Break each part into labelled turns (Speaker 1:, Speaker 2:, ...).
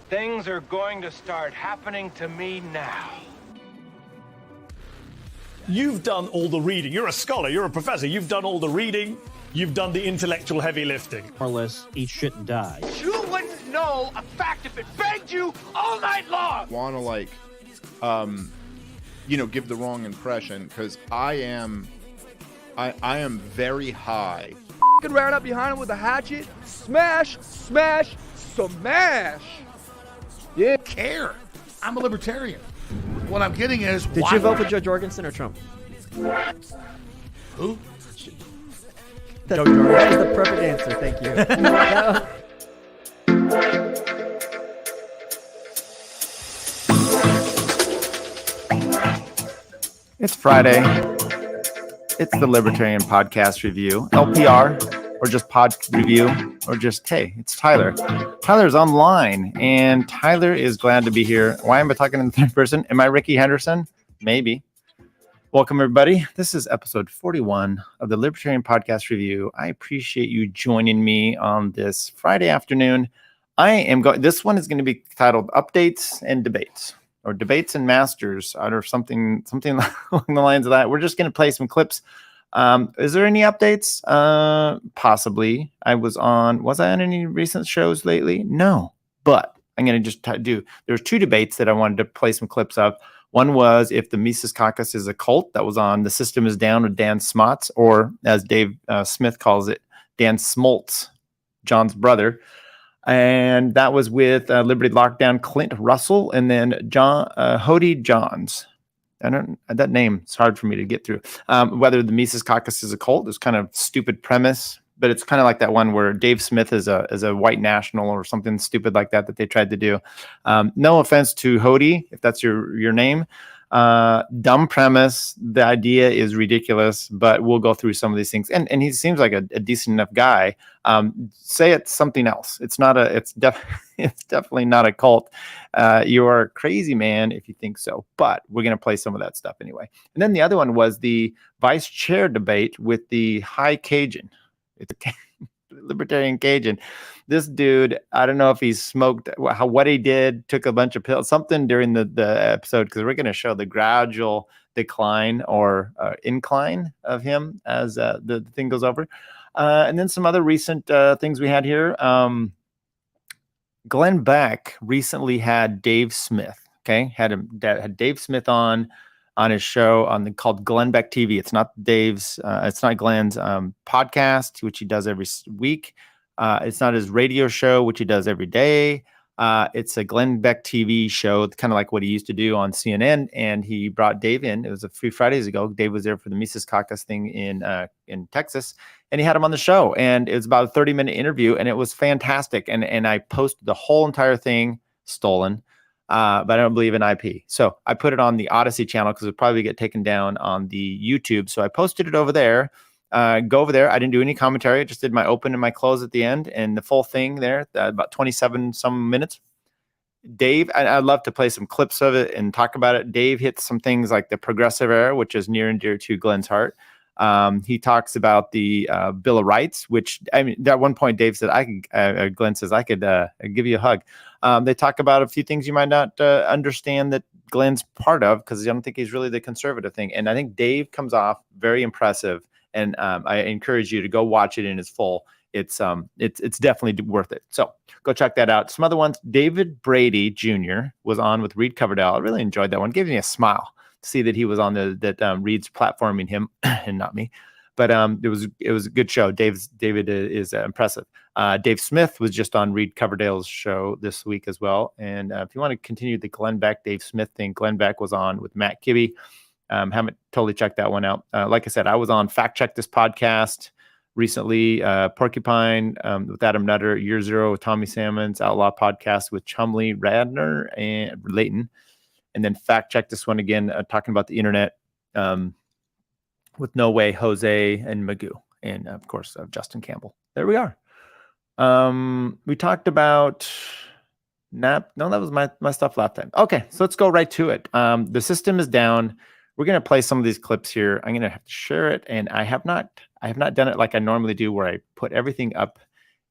Speaker 1: Things are going to start happening to me now.
Speaker 2: You've done all the reading. You're a scholar. You're a professor. You've done all the reading. You've done the intellectual heavy lifting.
Speaker 3: More or less, eat shit and die.
Speaker 1: You wouldn't know a fact if it begged you all night long.
Speaker 4: Want to give the wrong impression, because I am very high.
Speaker 5: Ran up behind him with a hatchet. Smash, smash, smash.
Speaker 6: Yeah. Care. I'm a libertarian. What I'm getting is,
Speaker 5: Did you vote for Joe Jorgensen or Trump?
Speaker 6: Who?
Speaker 5: Joe Jorgensen. That is the perfect answer. Thank you.
Speaker 7: It's Friday. It's the Libertarian Podcast Review, LPR, or just Pod Review, or just, hey, it's Tyler. Tyler's online, and Tyler is glad to be here. Why am I talking in the third person? Am I Ricky Henderson? Maybe. Welcome, everybody. This is episode 41 of the Libertarian Podcast Review. I appreciate you joining me on this Friday afternoon. This one is going to be titled Updates and Debates, or Debates and Masters, or something along the lines of that. We're just going to play some clips. Is there any updates? Possibly. Was I on any recent shows lately? No, but I'm going to just there's two debates that I wanted to play some clips of. One was if the Mises Caucus is a cult. That was on The System is Down with Dan Smotz, or as Dave Smith calls it, Dan Smoltz, John's brother. And that was with Liberty Lockdown, Clint Russell, and then Hodey Johns. That name is hard for me to get through. Whether the Mises Caucus is a cult is kind of stupid premise, but it's kind of like that one where Dave Smith is a white national or something stupid like that they tried to do. No offense to Hodey, if that's your name. Dumb premise. The idea is ridiculous, but we'll go through some of these things. And he seems like a decent enough guy. Say it's something else. It's definitely not a cult. You are a crazy man if you think so, but we're going to play some of that stuff anyway. And then the other one was the Vice Chair debate with the High Cajun. It's a Libertarian Cajun. This dude, I don't know if he smoked, what he did, took a bunch of pills, something during the episode, because we're going to show the gradual decline or incline of him as the thing goes over. And then some other recent things we had here. Glenn Beck recently had Dave Smith. Okay, had Dave Smith on his show called Glenn Beck TV. It's not Glenn's podcast, which he does every week. It's not his radio show, which he does every day. It's a Glenn Beck TV show, kind of like what he used to do on CNN. And he brought Dave in. It was a few Fridays ago. Dave was there for the Mises Caucus thing in Texas, and he had him on the show. And it was about a 30-minute interview, and it was fantastic. And I posted the whole entire thing, stolen. But I don't believe in IP. So I put it on the Odyssey channel because it'll probably get taken down on the YouTube. So I posted it over there. Go over there. I didn't do any commentary. I just did my open and my close at the end, and the full thing there, about 27 some minutes. Dave, I'd love to play some clips of it and talk about it. Dave hits some things like the progressive era, which is near and dear to Glenn's heart. He talks about the Bill of Rights, which, I mean, at one point Dave said, Glenn says, I could give you a hug. They talk about a few things you might not understand that Glenn's part of, because I don't think he's really the conservative thing. And I think Dave comes off very impressive. And I encourage you to go watch it in its full. It's definitely worth it. So go check that out. Some other ones. David Brady Jr. was on with Reed Coverdale. I really enjoyed that one. Gave me a smile to see that he was on that Reed's platforming him and not me. But it was a good show. David is impressive. Dave Smith was just on Reed Coverdale's show this week as well. And if you want to continue the Glenn Beck, Dave Smith thing, Glenn Beck was on with Matt Kibbe. Haven't totally checked that one out. Like I said, I was on Fact Check This podcast recently, Porcupine with Adam Nutter, Year Zero with Tommy Salmons, Outlaw Podcast with Chumley Radner and Layton, and then Fact Check This one again, talking about the internet with No Way, Jose, and Magoo, and of course Justin Campbell. There we are. We talked about that was my stuff last time. Okay, so let's go right to it. The system is down. We're going to play some of these clips here. I'm going to have to share it, and I have not done it like I normally do, where I put everything up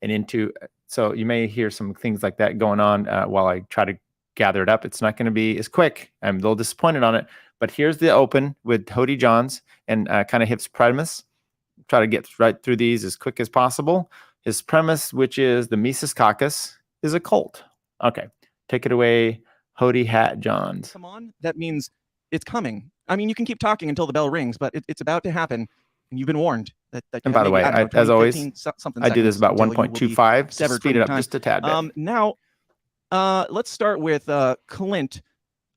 Speaker 7: and into So you may hear some things like that going on while I try to gather it up. It's not going to be as quick. I'm a little disappointed on it. But here's the open with Hodey Johns and kind of his premise. Try to get right through these as quick as possible. His premise, which is the Mises Caucus, is a cult. Okay, take it away, Hodey Johns.
Speaker 8: Come on, that means it's coming. I mean, you can keep talking until the bell rings, but it's about to happen, and you've been warned. That
Speaker 7: and by the way, as always, I do this about 1.25. So speed it up just a tad bit.
Speaker 8: Now, let's start with Clint.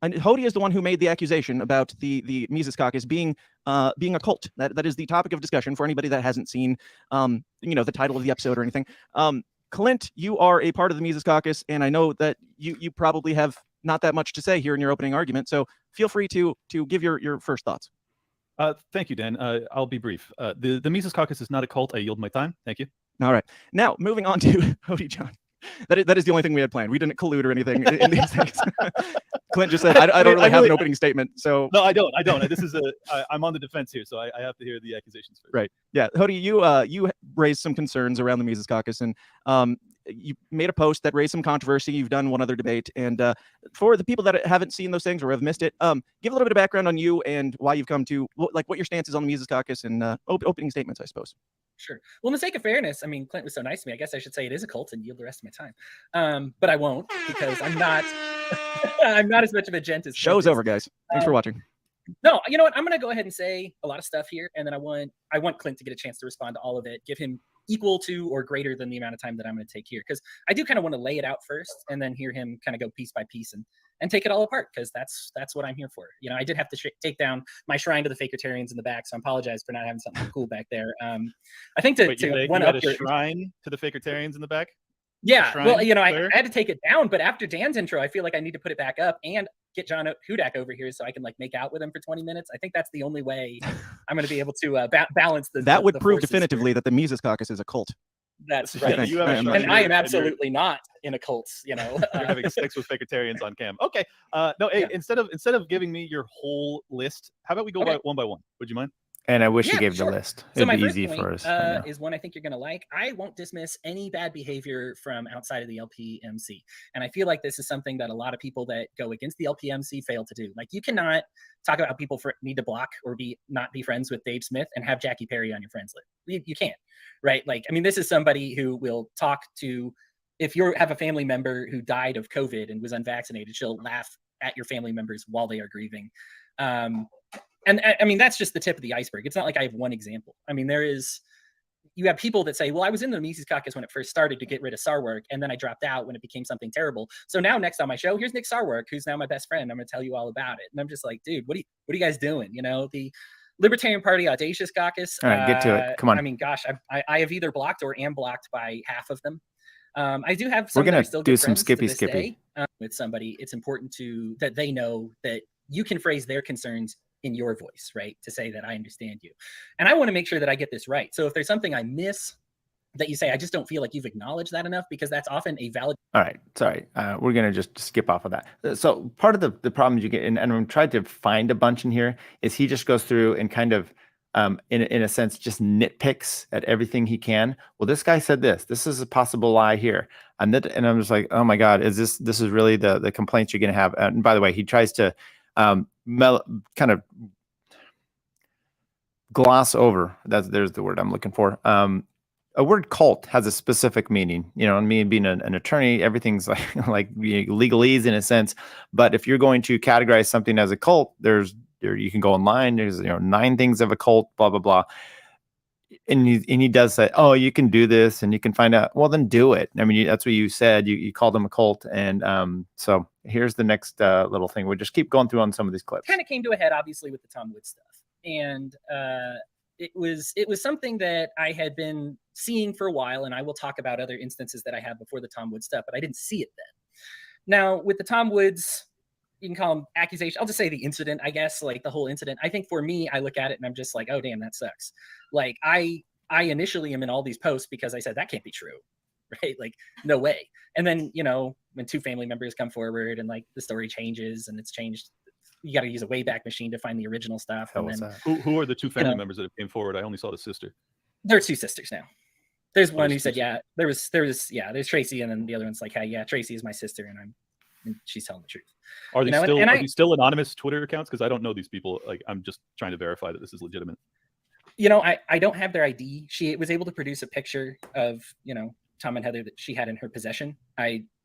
Speaker 8: And Hodey is the one who made the accusation about the Mises Caucus being a cult. That is the topic of discussion for anybody that hasn't seen, the title of the episode or anything. Clint, you are a part of the Mises Caucus, and I know that you probably have not that much to say here in your opening argument. So feel free to give your first thoughts.
Speaker 9: Thank you, Dan. I'll be brief. The Mises Caucus is not a cult. I yield my time. Thank you.
Speaker 8: All right. Now, moving on to Hodey John. That is the only thing we had planned. We didn't collude or anything in these things. Clint just said, I don't really have an opening statement. So
Speaker 9: no, I don't. This is I'm on the defense here, so I have to hear the accusations first.
Speaker 8: Right. Yeah. Hodey, you raised some concerns around the Mises Caucus, and you made a post that raised some controversy. You've done one other debate, and for the people that haven't seen those things or have missed it, give a little bit of background on you and why you've come to what your stance is on the Mises Caucus and opening statements, I suppose.
Speaker 10: Sure. Well, in the sake of fairness, I mean, Clint was so nice to me. I guess I should say it is a cult and yield the rest of my time. But I won't, because I'm not I'm not as much of a gent as
Speaker 8: show's over, guys. Thanks for watching.
Speaker 10: No, you know what? I'm going to go ahead and say a lot of stuff here, and then I want Clint to get a chance to respond to all of it. Give him equal to or greater than the amount of time that I'm going to take here, because I do kind of want to lay it out first and then hear him kind of go piece by piece and take it all apart, because that's what I'm here for. You know, I did have to take down my shrine to the Fakertarians in the back, so I apologize for not having something cool back there. I think
Speaker 9: you had a shrine to the Fakertarians in the back?
Speaker 10: Yeah, well, you know, I had to take it down, but after Dan's intro, I feel like I need to put it back up and get John Hudak over here so I can make out with him for 20 minutes. I think that's the only way I'm going to be able to balance the.
Speaker 8: That would prove definitively that the Mises Caucus is a cult.
Speaker 10: That's right. And I am absolutely not in a cult. You know,
Speaker 9: you're having sex with Fakertarians on cam. Okay. No. Hey, instead of giving me your whole list, how about we go one by one? Would you mind?
Speaker 7: And I wish you gave the list. It'd be easy for us.
Speaker 10: Is one I think you're going to like. I won't dismiss any bad behavior from outside of the LPMC. And I feel like this is something that a lot of people that go against the LPMC fail to do. Like, you cannot talk about people need to block or not be friends with Dave Smith and have Jackie Perry on your friends list. You can't, right? Like, I mean, this is somebody who will talk to, if you have a family member who died of COVID and was unvaccinated, she'll laugh at your family members while they are grieving. And I mean, that's just the tip of the iceberg. It's not like I have one example. I mean, you have people that say, well, I was in the Mises Caucus when it first started to get rid of Sarwark, and then I dropped out when it became something terrible. So now next on my show, here's Nick Sarwark, who's now my best friend. I'm going to tell you all about it. And I'm just like, dude, what are you guys doing? You know, the Libertarian Party Audacious Caucus.
Speaker 7: All right, get to it. Come on.
Speaker 10: I mean, gosh, I have either blocked or am blocked by half of them. I do have
Speaker 7: some. We're going to do some skippy.
Speaker 10: With somebody, it's important that they know that you can phrase their concerns in your voice, right? To say that I understand you. And I want to make sure that I get this right. So if there's something I miss that you say, I just don't feel like you've acknowledged that enough, because that's often a valid.
Speaker 7: All right. Sorry. We're going to just skip off of that. So part of the problems you get, and I'm trying to find a bunch in here, is he just goes through and kind of, in a sense, just nitpicks at everything he can. Well, this guy said this is a possible lie here. And I'm just like, oh my God, this is really the complaints you're going to have. And by the way, he tries to, kind of gloss over. There's the word I'm looking for. A word cult has a specific meaning. You know, and me being an attorney, everything's like legalese in a sense. But if you're going to categorize something as a cult, you can go online. There's 9 things of a cult, blah blah blah. And he does say, oh, you can do this and you can find out. Well, then do it. I mean, that's what you said. You called them a cult. And so here's the next little thing. We'll just keep going through on some of these clips.
Speaker 10: Kind of came to a head, obviously, with the Tom Woods stuff. And it was something that I had been seeing for a while. And I will talk about other instances that I had before the Tom Woods stuff, but I didn't see it then. Now, with the Tom Woods, you can call them accusation. I'll just say the incident, I guess, like the whole incident. I think for me, I look at it and I'm just like, oh, damn, that sucks. Like, I initially am in all these posts because I said that can't be true, right? Like, no way. And then, when 2 family members come forward and like the story changes and it's changed, you got to use a Wayback Machine to find the original stuff. And then,
Speaker 9: who are the 2 family members that came forward? I only saw the sister.
Speaker 10: There are 2 sisters now. There's one who said, yeah, there's Tracy, and then the other one's like, hey, yeah, Tracy is my sister, and she's telling the truth.
Speaker 9: Are these still anonymous Twitter accounts? Because I don't know these people. Like, I'm just trying to verify that this is legitimate.
Speaker 10: I don't have their ID. She was able to produce a picture of, Tom and Heather that she had in her possession.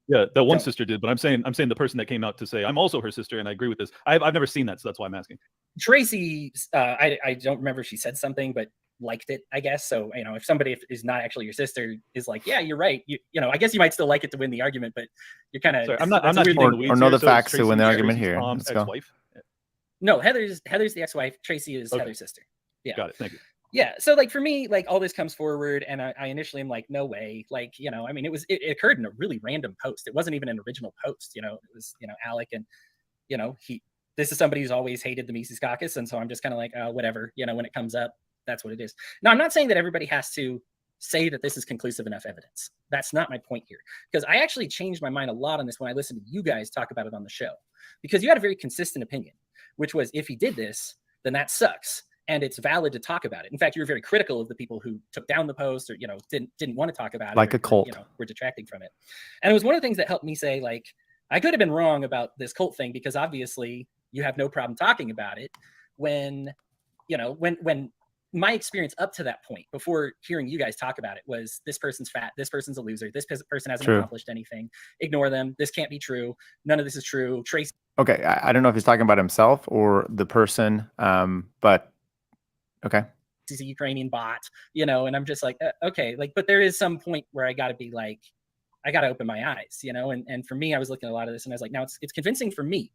Speaker 9: Yeah, that one sister did, but I'm saying the person that came out to say I'm also her sister, and I agree with this. I've never seen that, so that's why I'm asking.
Speaker 10: Tracy, I don't remember if she said something, but liked it, I guess. So if somebody is not actually your sister is like, yeah, you're right. I guess you might still like it to win the argument, but you're kind of.
Speaker 9: I'm not
Speaker 7: or know the facts to win the argument here.
Speaker 9: Tom's ex-wife.
Speaker 10: No, Heather's the ex-wife. Tracy is Heather's sister. Yeah,
Speaker 9: got it. Thank you.
Speaker 10: Yeah, so like for me, like all this comes forward, and I initially am like, no way, like it occurred in a really random post. It wasn't even an original post. It was Alec, and this is somebody who's always hated the Mises Caucus, and so I'm just kind of like, whatever. When it comes up, that's what it is. Now, I'm not saying that everybody has to say that this is conclusive enough evidence. That's not my point here, because I actually changed my mind a lot on this when I listened to you guys talk about it on the show, because you had a very consistent opinion, which was if he did this, then that sucks. And it's valid to talk about it. In fact, you were very critical of the people who took down the post or, didn't want to talk about it.
Speaker 7: Like a cult.
Speaker 10: Were detracting from it. And it was one of the things that helped me say, like, I could have been wrong about this cult thing, because obviously you have no problem talking about it when my experience up to that point, before hearing you guys talk about it, was this person's fat, this person's a loser, this person hasn't accomplished anything, ignore them, this can't be true, none of this is true, Tracy.
Speaker 7: Okay, I don't know if he's talking about himself or the person, but okay.
Speaker 10: He's a Ukrainian bot, and I'm just like, okay, like, but there is some point where I got to be like, I got to open my eyes, and for me, I was looking at a lot of this and I was like, now it's convincing for me,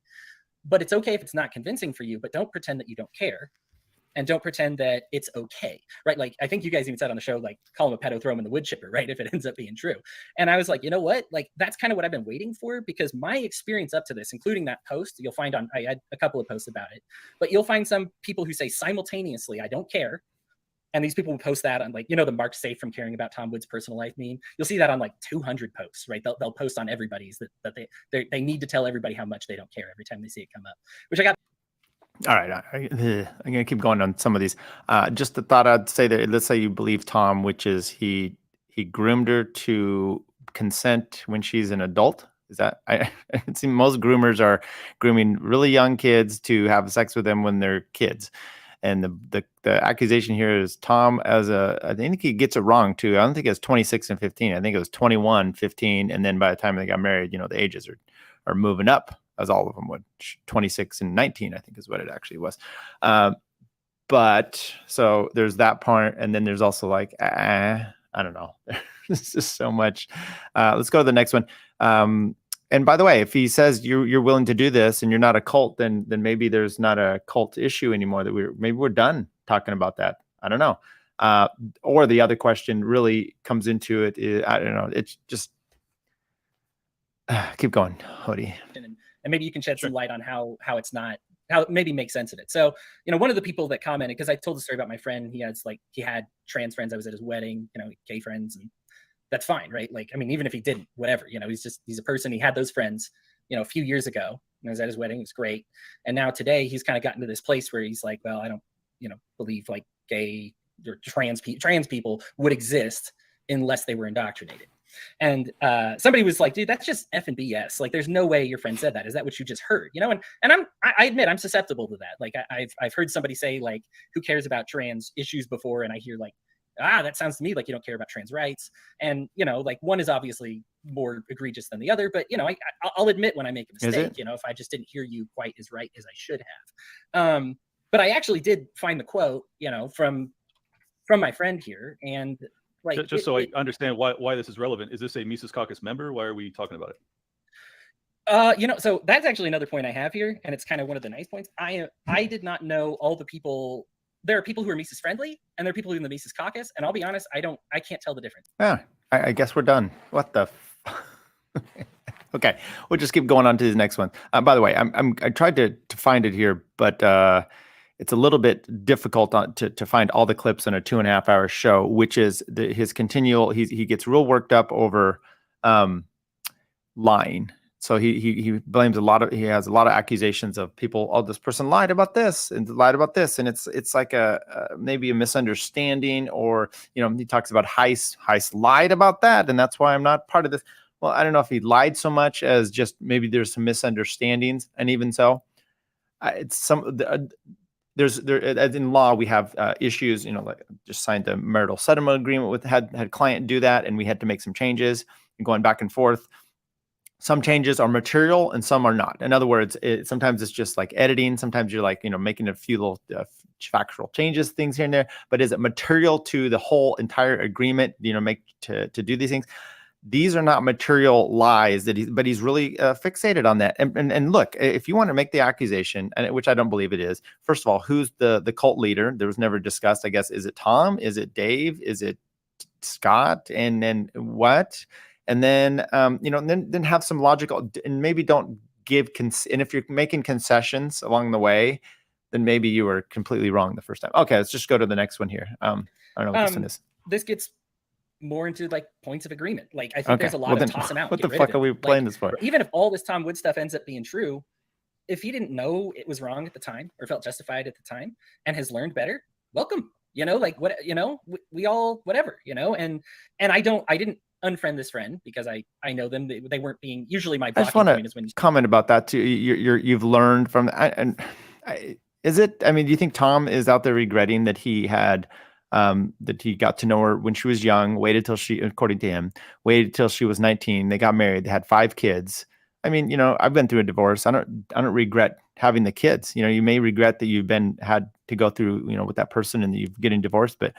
Speaker 10: but it's okay if it's not convincing for you, but don't pretend that you don't care. And don't pretend that it's okay, right? Like, I think you guys even said on the show, like, call him a pedo, throw him in the wood chipper, right? If it ends up being true. And I was like, you know what? Like, that's kind of what I've been waiting for, because my experience up to this, including that post, you'll find I had a couple of posts about it, but you'll find some people who say simultaneously, I don't care. And these people will post that on, like, the Mark's safe from caring about Tom Wood's personal life meme. You'll see that on like 200 posts, right? They'll post on everybody's that they need to tell everybody how much they don't care every time they see it come up, which I got.
Speaker 7: All right, I'm going to keep going on some of these. Just the thought I'd say that, let's say you believe Tom, which is he groomed her to consent when she's an adult. Is that, it seems most groomers are grooming really young kids to have sex with them when they're kids. And the accusation here is Tom I think he gets it wrong too. I don't think it was 26 and 15. I think it was 21, 15. And then by the time they got married, the ages are moving up, as all of them would. 26 and 19, I think is what it actually was. But so there's that part. And then there's also like, I don't know. There's just so much. Let's go to the next one. And by the way, if he says you're willing to do this and you're not a cult, then maybe there's not a cult issue anymore. Maybe we're done talking about that. I don't know. Or the other question really comes into it is, I don't know. It's just keep going, Hodey.
Speaker 10: And maybe you can shed some light on how it's not, how it maybe makes sense of it. So, one of the people that commented, because I told the story about my friend, he had trans friends. I was at his wedding, gay friends, and that's fine, right? Like, I mean, even if he didn't, whatever, he's a person. He had those friends, a few years ago, and I was at his wedding. It was great. And now today he's kind of gotten to this place where he's like, well, I don't, believe like gay or trans people would exist unless they were indoctrinated. And somebody was like, dude, that's just effing BS. Like, there's no way your friend said that. Is that what you just heard? And I admit I'm susceptible to that. Like, I've heard somebody say, like, who cares about trans issues before, and I hear like, that sounds to me like you don't care about trans rights. And like, one is obviously more egregious than the other, but I'll admit when I make a mistake. If I just didn't hear you quite as right as I should have. But I actually did find the quote, from my friend here, and like,
Speaker 9: just so I understand why this is relevant. Is this a Mises Caucus member? Why are we talking about it?
Speaker 10: So that's actually another point I have here, and it's kind of one of the nice points. I did not know all the people. There are people who are Mises friendly, and there are people in the Mises Caucus, and I'll be honest, I can't tell the difference.
Speaker 7: Yeah, I guess we're done. What the? Okay, we'll just keep going on to the next one. By the way, I tried to find it here, but it's a little bit difficult to find all the clips in a 2.5 hour show, which is his continual. He gets real worked up over lying So he blames he has a lot of accusations of people. Oh, this person lied about this and lied about this, and it's like maybe a misunderstanding, or he talks about Heist lied about that, and that's why I'm not part of this. Well, I don't know if he lied so much as just maybe there's some misunderstandings, and even so, it's there's in law we have issues. Like just signed a marital settlement agreement with had client do that, and we had to make some changes and going back and forth. Some changes are material and some are not. In other words, sometimes it's just like editing. Sometimes you're like, making a few little factual changes, things here and there. But is it material to the whole entire agreement, make to do these things? These are not material lies but he's really fixated on that. And look, if you want to make the accusation, which I don't believe it is, first of all, who's the cult leader? There was never discussed, I guess. Is it Tom? Is it Dave? Is it Scott? And then what? And then, then have some logical, and maybe don't give, and if you're making concessions along the way, then maybe you were completely wrong the first time. Okay, let's just go to the next one here. I don't know what this one is.
Speaker 10: This gets more into like points of agreement. Like I think there's a lot of tossing out.
Speaker 7: What the fuck are we playing this for?
Speaker 10: Even if all this Tom Wood stuff ends up being true, if he didn't know it was wrong at the time or felt justified at the time and has learned better, welcome. We all whatever, and I didn't unfriend this friend because I know them. They weren't being usually my.
Speaker 7: I just want to comment about that too. You've learned from is it? I mean, do you think Tom is out there regretting that he had that he got to know her when she was young, waited till she, according to him, waited till she was 19. They got married. They had 5 kids. I mean, I've been through a divorce. I don't regret having the kids. You may regret that you've had to go through, with that person and you're getting divorced, but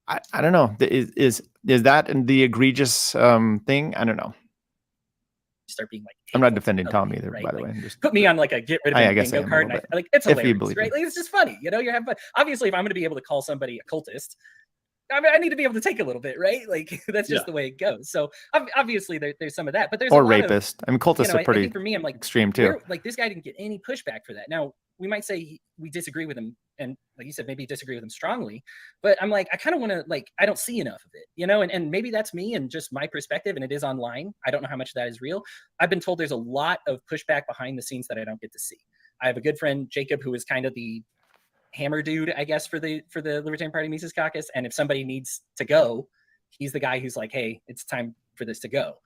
Speaker 7: I don't know. Is that the egregious thing? I don't know.
Speaker 10: Start being like,
Speaker 7: I'm not defending Tom either, right? By the way. Just
Speaker 10: put me on like a get rid of a bingo card. And like it's hilarious, right? Like it's just funny, you're having fun. Obviously, if I'm going to be able to call somebody a cultist, I need to be able to take a little bit, right? Like that's just the way it goes. So obviously there's some of that, but there's
Speaker 7: or rapist. I mean, cultists are pretty.
Speaker 10: I think for me, I'm like
Speaker 7: extreme too.
Speaker 10: Like this guy didn't get any pushback for that. Now we might say we disagree with him, and like you said, maybe disagree with him strongly. But I'm like, I kind of want to I don't see enough of it, and maybe that's me and just my perspective, and it is online. I don't know how much of that is real. I've been told there's a lot of pushback behind the scenes that I don't get to see. I have a good friend, Jacob, who is kind of the hammer dude, I guess, for the Libertarian Party Mises Caucus. And if somebody needs to go, he's the guy who's like, hey, it's time for this to go.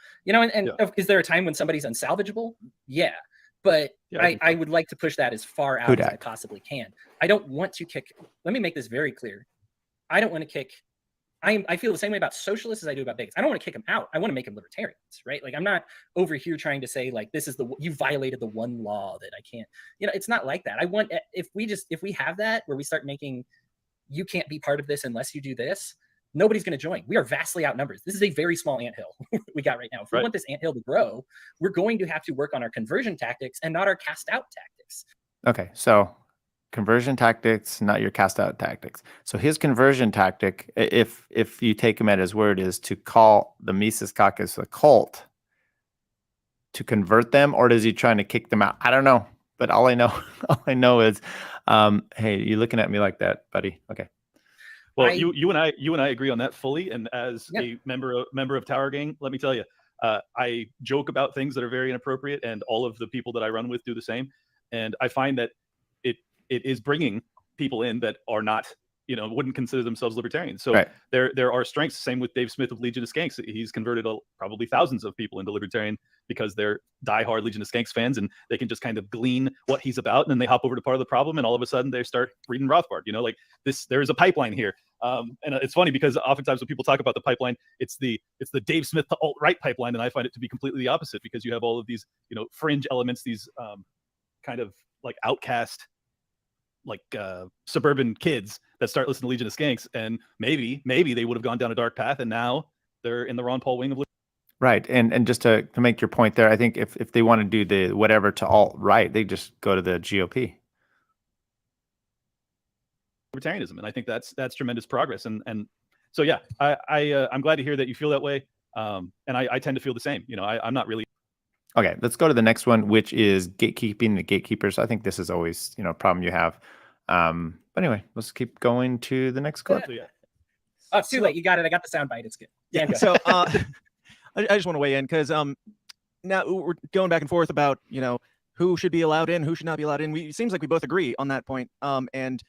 Speaker 10: Is there a time when somebody's unsalvageable? Yeah. But I would like to push that as far out as I possibly can. I don't want to kick. Let me make this very clear. I don't want to kick. I feel the same way about socialists as I do about bigots. I don't want to kick them out. I want to make them libertarians, right? Like I'm not over here trying to say like this is you violated the one law that I can't. It's not like that. I want if we have that where we start making you can't be part of this unless you do this. Nobody's going to join. We are vastly outnumbered. This is a very small anthill we got right now. If we want this anthill to grow, we're going to have to work on our conversion tactics and not our cast out tactics.
Speaker 7: Okay, so conversion tactics, not your cast out tactics. So his conversion tactic, if you take him at his word, is to call the Mises Caucus a cult to convert them, or is he trying to kick them out? I don't know, but all I know is, hey, you looking at me like that, buddy? Okay.
Speaker 9: Well, you and I agree on that fully. And as a member of Tower Gang, let me tell you, I joke about things that are very inappropriate, and all of the people that I run with do the same. And I find that it is bringing people in that are not, wouldn't consider themselves libertarians. So there are strengths. Same with Dave Smith of Legion of Skanks. He's converted probably thousands of people into libertarian because they're diehard Legion of Skanks fans, and they can just kind of glean what he's about, and then they hop over to part of the problem, and all of a sudden they start reading Rothbard. Like this, there is a pipeline here. And it's funny because oftentimes when people talk about the pipeline, it's the Dave Smith to alt-right pipeline, and I find it to be completely the opposite, because you have all of these fringe elements, these kind of like outcast, like suburban kids that start listening to Legion of Skanks, and maybe they would have gone down a dark path, and now they're in the Ron Paul wing of
Speaker 7: right. And just to make your point there, I think if they want to do the whatever to alt-right, they just go to the GOP.
Speaker 9: Libertarianism, and I think that's tremendous progress, and so I'm glad to hear that you feel that way, and I tend to feel the same. I'm not really.
Speaker 7: Okay, let's go to the next one, which is gatekeeping, the gatekeepers. I think this is always a problem you have. But anyway, let's keep going to the next clip.
Speaker 10: Oh, it's too late. You got it. I got the soundbite. It's good.
Speaker 8: Yeah. So I just want to weigh in because now we're going back and forth about, who should be allowed in, who should not be allowed in. It seems like we both agree on that point. And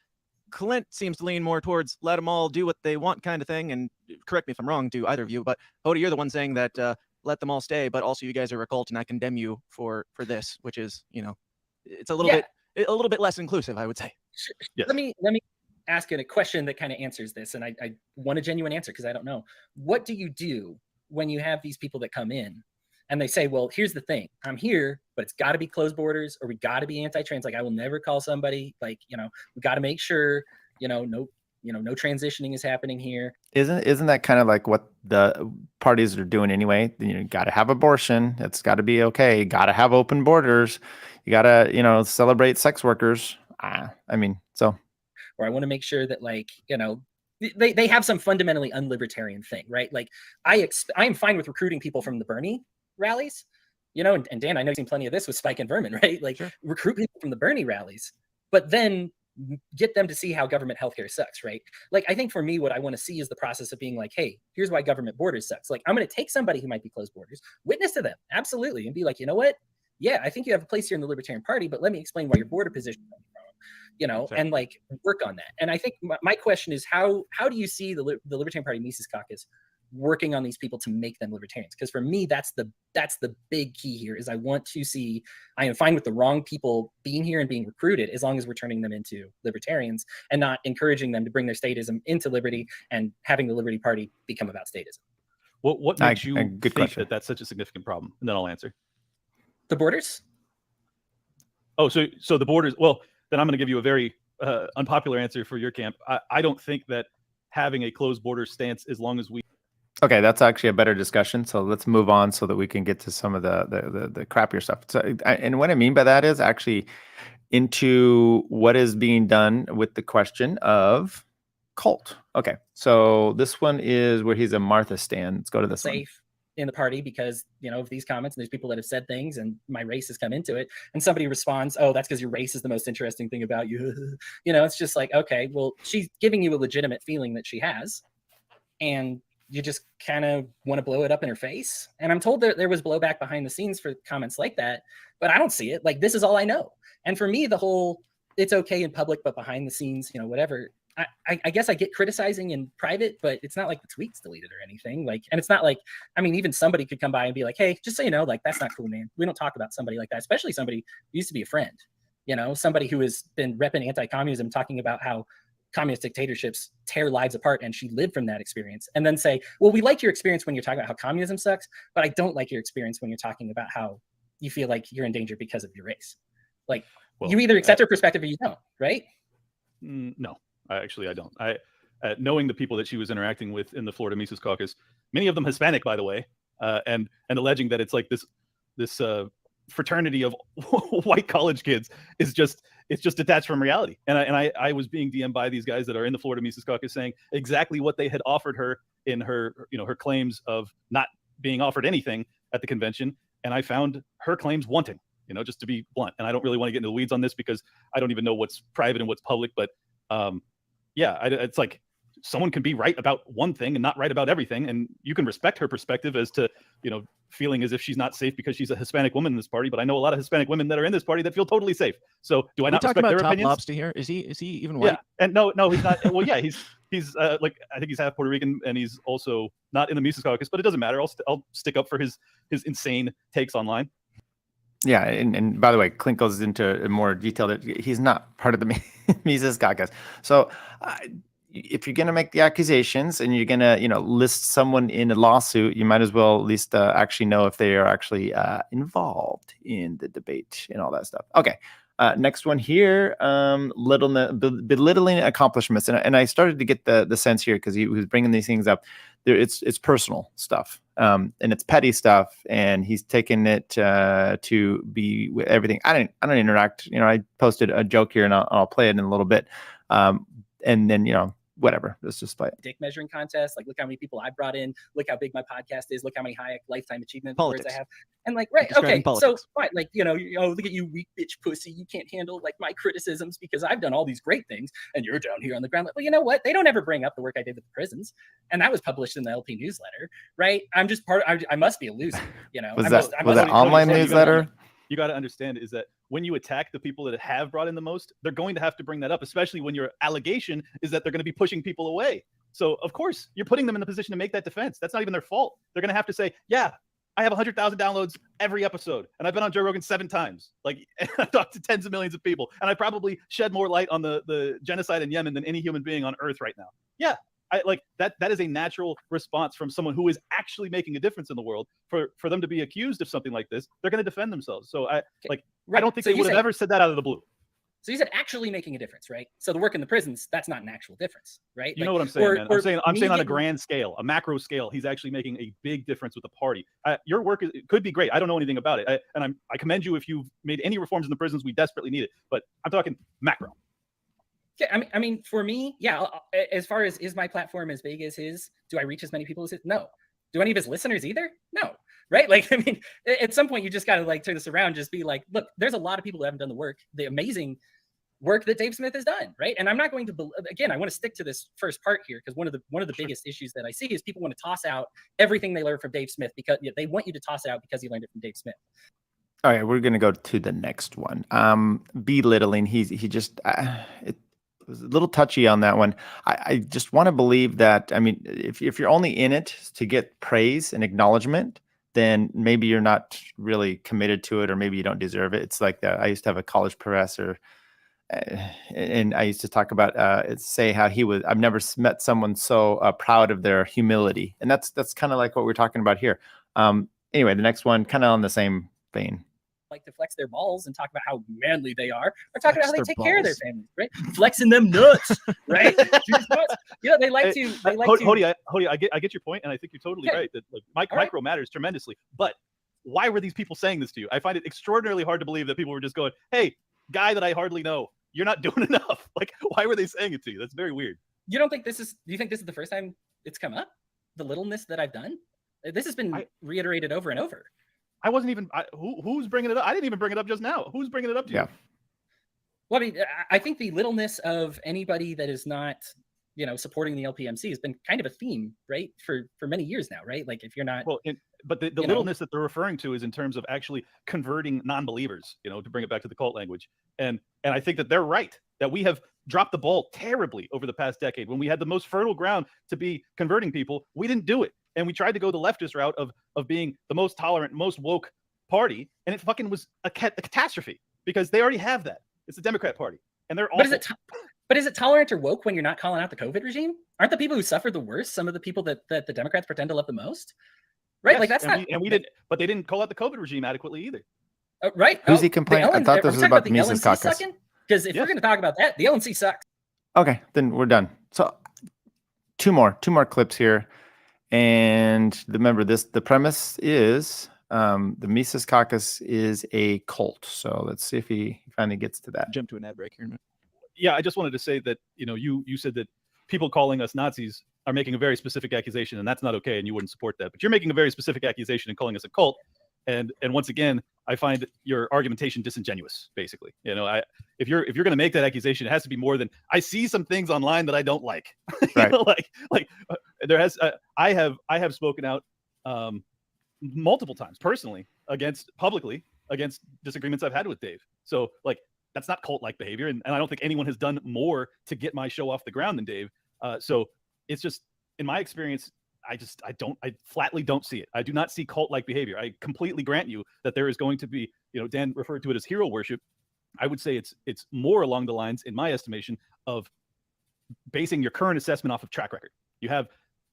Speaker 8: Clint seems to lean more towards let them all do what they want kind of thing. And correct me if I'm wrong to either of you, but Hodey, you're the one saying that let them all stay, but also you guys are a cult and I condemn you for this, which is, it's a little bit less inclusive, I would say.
Speaker 10: Yes. Let me ask a question that kind of answers this. And I want a genuine answer because I don't know. What do you do when you have these people that come in and they say, well, here's the thing, I'm here, but it's got to be closed borders or we got to be anti-trans. Like I will never call somebody we got to make sure, no transitioning is happening here.
Speaker 7: Isn't that kind of like what the parties are doing anyway? You got to have abortion. It's got to be okay. Got to have open borders. You got to, celebrate sex workers. Or
Speaker 10: I want to make sure that they have some fundamentally unlibertarian thing, right? Like I am fine with recruiting people from the Bernie rallies, and Dan, I know you've seen plenty of this with Spike and Vermin, right? Like sure. Recruit people from the Bernie rallies, but then get them to see how government healthcare sucks, right? Like, I think for me, what I want to see is the process of being like, hey, here's why government borders sucks. Like, I'm going to take somebody who might be closed borders, witness to them, absolutely, and be like, you know what? Yeah, I think you have a place here in the Libertarian Party, but let me explain why your border position comes from, and work on that. And I think my question is, how do you see the Libertarian Party Mises Caucus working on these people to make them libertarians? Because for me, that's the big key here. Is I want to see, I am fine with the wrong people being here and being recruited as long as we're turning them into libertarians and not encouraging them to bring their statism into liberty and having the Liberty Party become about statism.
Speaker 9: What makes you think that that's such a significant problem? And then I'll answer.
Speaker 10: The borders.
Speaker 9: Oh, so the borders. Well, then I'm going to give you a very unpopular answer for your camp. I don't think that having a closed border stance, as long as we.
Speaker 7: Okay, that's actually a better discussion. So let's move on so that we can get to some of the crappier stuff. So, and what I mean by that is actually into what is being done with the question of cult. Okay, so this one is where he's a Martha stan. Let's go to this one.
Speaker 10: Safe in the party because, of these comments, and there's people that have said things and my race has come into it. And somebody responds, oh, that's because your race is the most interesting thing about you. It's just like, okay, well, she's giving you a legitimate feeling that she has. And you just kind of want to blow it up in her face. And I'm told that there was blowback behind the scenes for comments like that, but I don't see it. Like, this is all I know. And for me, the whole, it's okay in public, but behind the scenes, whatever. I guess I get criticizing in private, but it's not like the tweet's deleted or anything. And it's not like, even somebody could come by and be like, hey, just so you know, that's not cool, man. We don't talk about somebody like that, especially somebody who used to be a friend, somebody who has been repping anti-communism, talking about how communist dictatorships tear lives apart, and she lived from that experience, and then say, well, we like your experience when you're talking about how communism sucks, but I don't like your experience when you're talking about how you feel like you're in danger because of your race. You either accept her perspective or you don't, right?
Speaker 9: No, I don't. Knowing the people that she was interacting with in the Florida Mises Caucus, many of them Hispanic, by the way, and alleging that it's like this fraternity of white college kids is just detached from reality. And I was being DM'd by these guys that are in the Florida Mises Caucus saying exactly what they had offered her in her her claims of not being offered anything at the convention, and I found her claims wanting, just to be blunt. And I don't really want to get into the weeds on this because I don't even know what's private and what's public, but it's like someone can be right about one thing and not right about everything, and you can respect her perspective as to feeling as if she's not safe because she's a Hispanic woman in this party. But I know a lot of Hispanic women that are in this party that feel totally safe. So do I not respect their opinions?
Speaker 8: Lobster here? Is he even white?
Speaker 9: Yeah, and no, he's not. Well, yeah, he's I think he's half Puerto Rican, and he's also not in the Mises Caucus. But it doesn't matter. I'll stick up for his insane takes online.
Speaker 7: Yeah, and by the way, Clint goes into more detail that he's not part of the Mises Caucus. So if you're going to make the accusations and you're going to, list someone in a lawsuit, you might as well at least actually know if they are actually involved in the debate and all that stuff. Okay. Next one here, belittling accomplishments. And I started to get the sense here because he was bringing these things up. It's personal stuff. And it's petty stuff, and he's taken it to be with everything. I don't interact. I posted a joke here, and I'll play it in a little bit. And then whatever. Let's just play it.
Speaker 10: Dick measuring contest. Like, look how many people I brought in. Look how big my podcast is. Look how many high lifetime achievement awards I have. And like, right, okay, so fine. Like, you know, oh, look at you, weak bitch pussy. You can't handle like my criticisms because I've done all these great things, and you're down here on the ground. Like, well, you know what? They don't ever bring up the work I did with the prisons, and that was published in the LP newsletter, right? I'm just I must be a loser, you know.
Speaker 7: Was that online newsletter?
Speaker 9: You got to understand is that when you attack the people that have brought in the most, they're going to have to bring that up, especially when your allegation is that they're going to be pushing people away. So of course you're putting them in the position to make that defense. That's not even their fault. They're going to have to say, yeah, I have 100,000 downloads every episode, and I've been on Joe Rogan 7 times. Like, I talked to tens of millions of people, and I probably shed more light on the genocide in Yemen than any human being on earth right now. Yeah. I like that is a natural response from someone who is actually making a difference in the world. For them to be accused of something like this, they're going to defend themselves. So I don't think they would have ever said that out of the blue.
Speaker 10: So you said actually making a difference, right? So the work in the prisons, that's not an actual difference, right?
Speaker 9: You know what I'm saying, man? I'm saying on a grand scale, a macro scale, he's actually making a big difference with the party. Your work could be great. I don't know anything about it, and I commend you if you've made any reforms in the prisons. We desperately need it, but I'm talking macro.
Speaker 10: Yeah, I mean, for me, yeah. As far as is my platform as big as his? Do I reach as many people as his? No. Do any of his listeners either? No. Right? Like, I mean, at some point you just got to like turn this around. Just be like, look, there's a lot of people who haven't done the work, the amazing work that Dave Smith has done, right? And I'm not going to again. I want to stick to this first part here because one of the biggest issues that I see is people want to toss out everything they learned from Dave Smith because they want you to toss it out because you learned it from Dave Smith.
Speaker 7: All right, we're gonna go to the next one. Belittling. He just it was a little touchy on that one. I just want to believe that. I mean, if you're only in it to get praise and acknowledgement, then maybe you're not really committed to it, or maybe you don't deserve it. It's like that. I used to have a college professor, and I used to talk about say how he was. I've never met someone so proud of their humility, and that's kind of like what we're talking about here. Anyway, the next one, kind of on the same vein.
Speaker 10: Like to flex their balls and talk about how manly they are, or talk about how they take care of their families, right? Flexing them nuts, right? You know, they like to.
Speaker 9: Hodey, I get your point, and I think you're totally right. That like micro matters tremendously. But why were these people saying this to you? I find it extraordinarily hard to believe that people were just going, "Hey, guy that I hardly know, you're not doing enough." Like, why were they saying it to you? That's very weird.
Speaker 10: You don't think this is? Do you think this is the first time it's come up? The littleness that I've done. This has been reiterated over and over.
Speaker 9: I wasn't even. Who's bringing it up? I didn't even bring it up just now. Who's bringing it up to you?
Speaker 10: Well, I mean, I think the littleness of anybody that is not, you know, supporting the LPMC has been kind of a theme, right, for many years now, right? Like, if you're not,
Speaker 9: but the littleness that they're referring to is in terms of actually converting non-believers, you know, to bring it back to the cult language, and I think that they're right that we have dropped the ball terribly over the past decade. When we had the most fertile ground to be converting people, we didn't do it. And we tried to go the leftist route of being the most tolerant, most woke party, and it fucking was a catastrophe because they already have that. It's the Democrat Party, and they're awful.
Speaker 10: But is it tolerant or woke when you're not calling out the COVID regime? Aren't the people who suffered the worst some of the people that the Democrats pretend to love the most? Right?
Speaker 9: Yes,
Speaker 10: like that's
Speaker 9: we did, but they didn't call out the COVID regime adequately either.
Speaker 10: Right?
Speaker 7: Who's he complaining? I thought this was about the Mises Caucus.
Speaker 10: Because if we're going to talk about that, the LNC sucks.
Speaker 7: Okay, then we're done. So two more clips here. And remember this, the premise is the Mises Caucus is a cult. So let's see if he finally gets to that.
Speaker 8: Jump to an ad break here.
Speaker 9: Yeah, I just wanted to say that, you know, you said that people calling us Nazis are making a very specific accusation, and that's not okay, and you wouldn't support that. But you're making a very specific accusation and calling us a cult. And once again, I find your argumentation disingenuous, basically. You know, if you're going to make that accusation, it has to be more than I see some things online that I don't like.
Speaker 7: Right.
Speaker 9: You know, there has I have spoken out multiple times personally publicly against disagreements I've had with Dave. So like that's not cult-like behavior, and I don't think anyone has done more to get my show off the ground than Dave. So it's just, in my experience, I flatly don't see it. I do not see cult-like behavior. I completely grant you that there is going to be, you know, Dan referred to it as hero worship. I would say it's more along the lines, in my estimation, of basing your current assessment off of track record. You have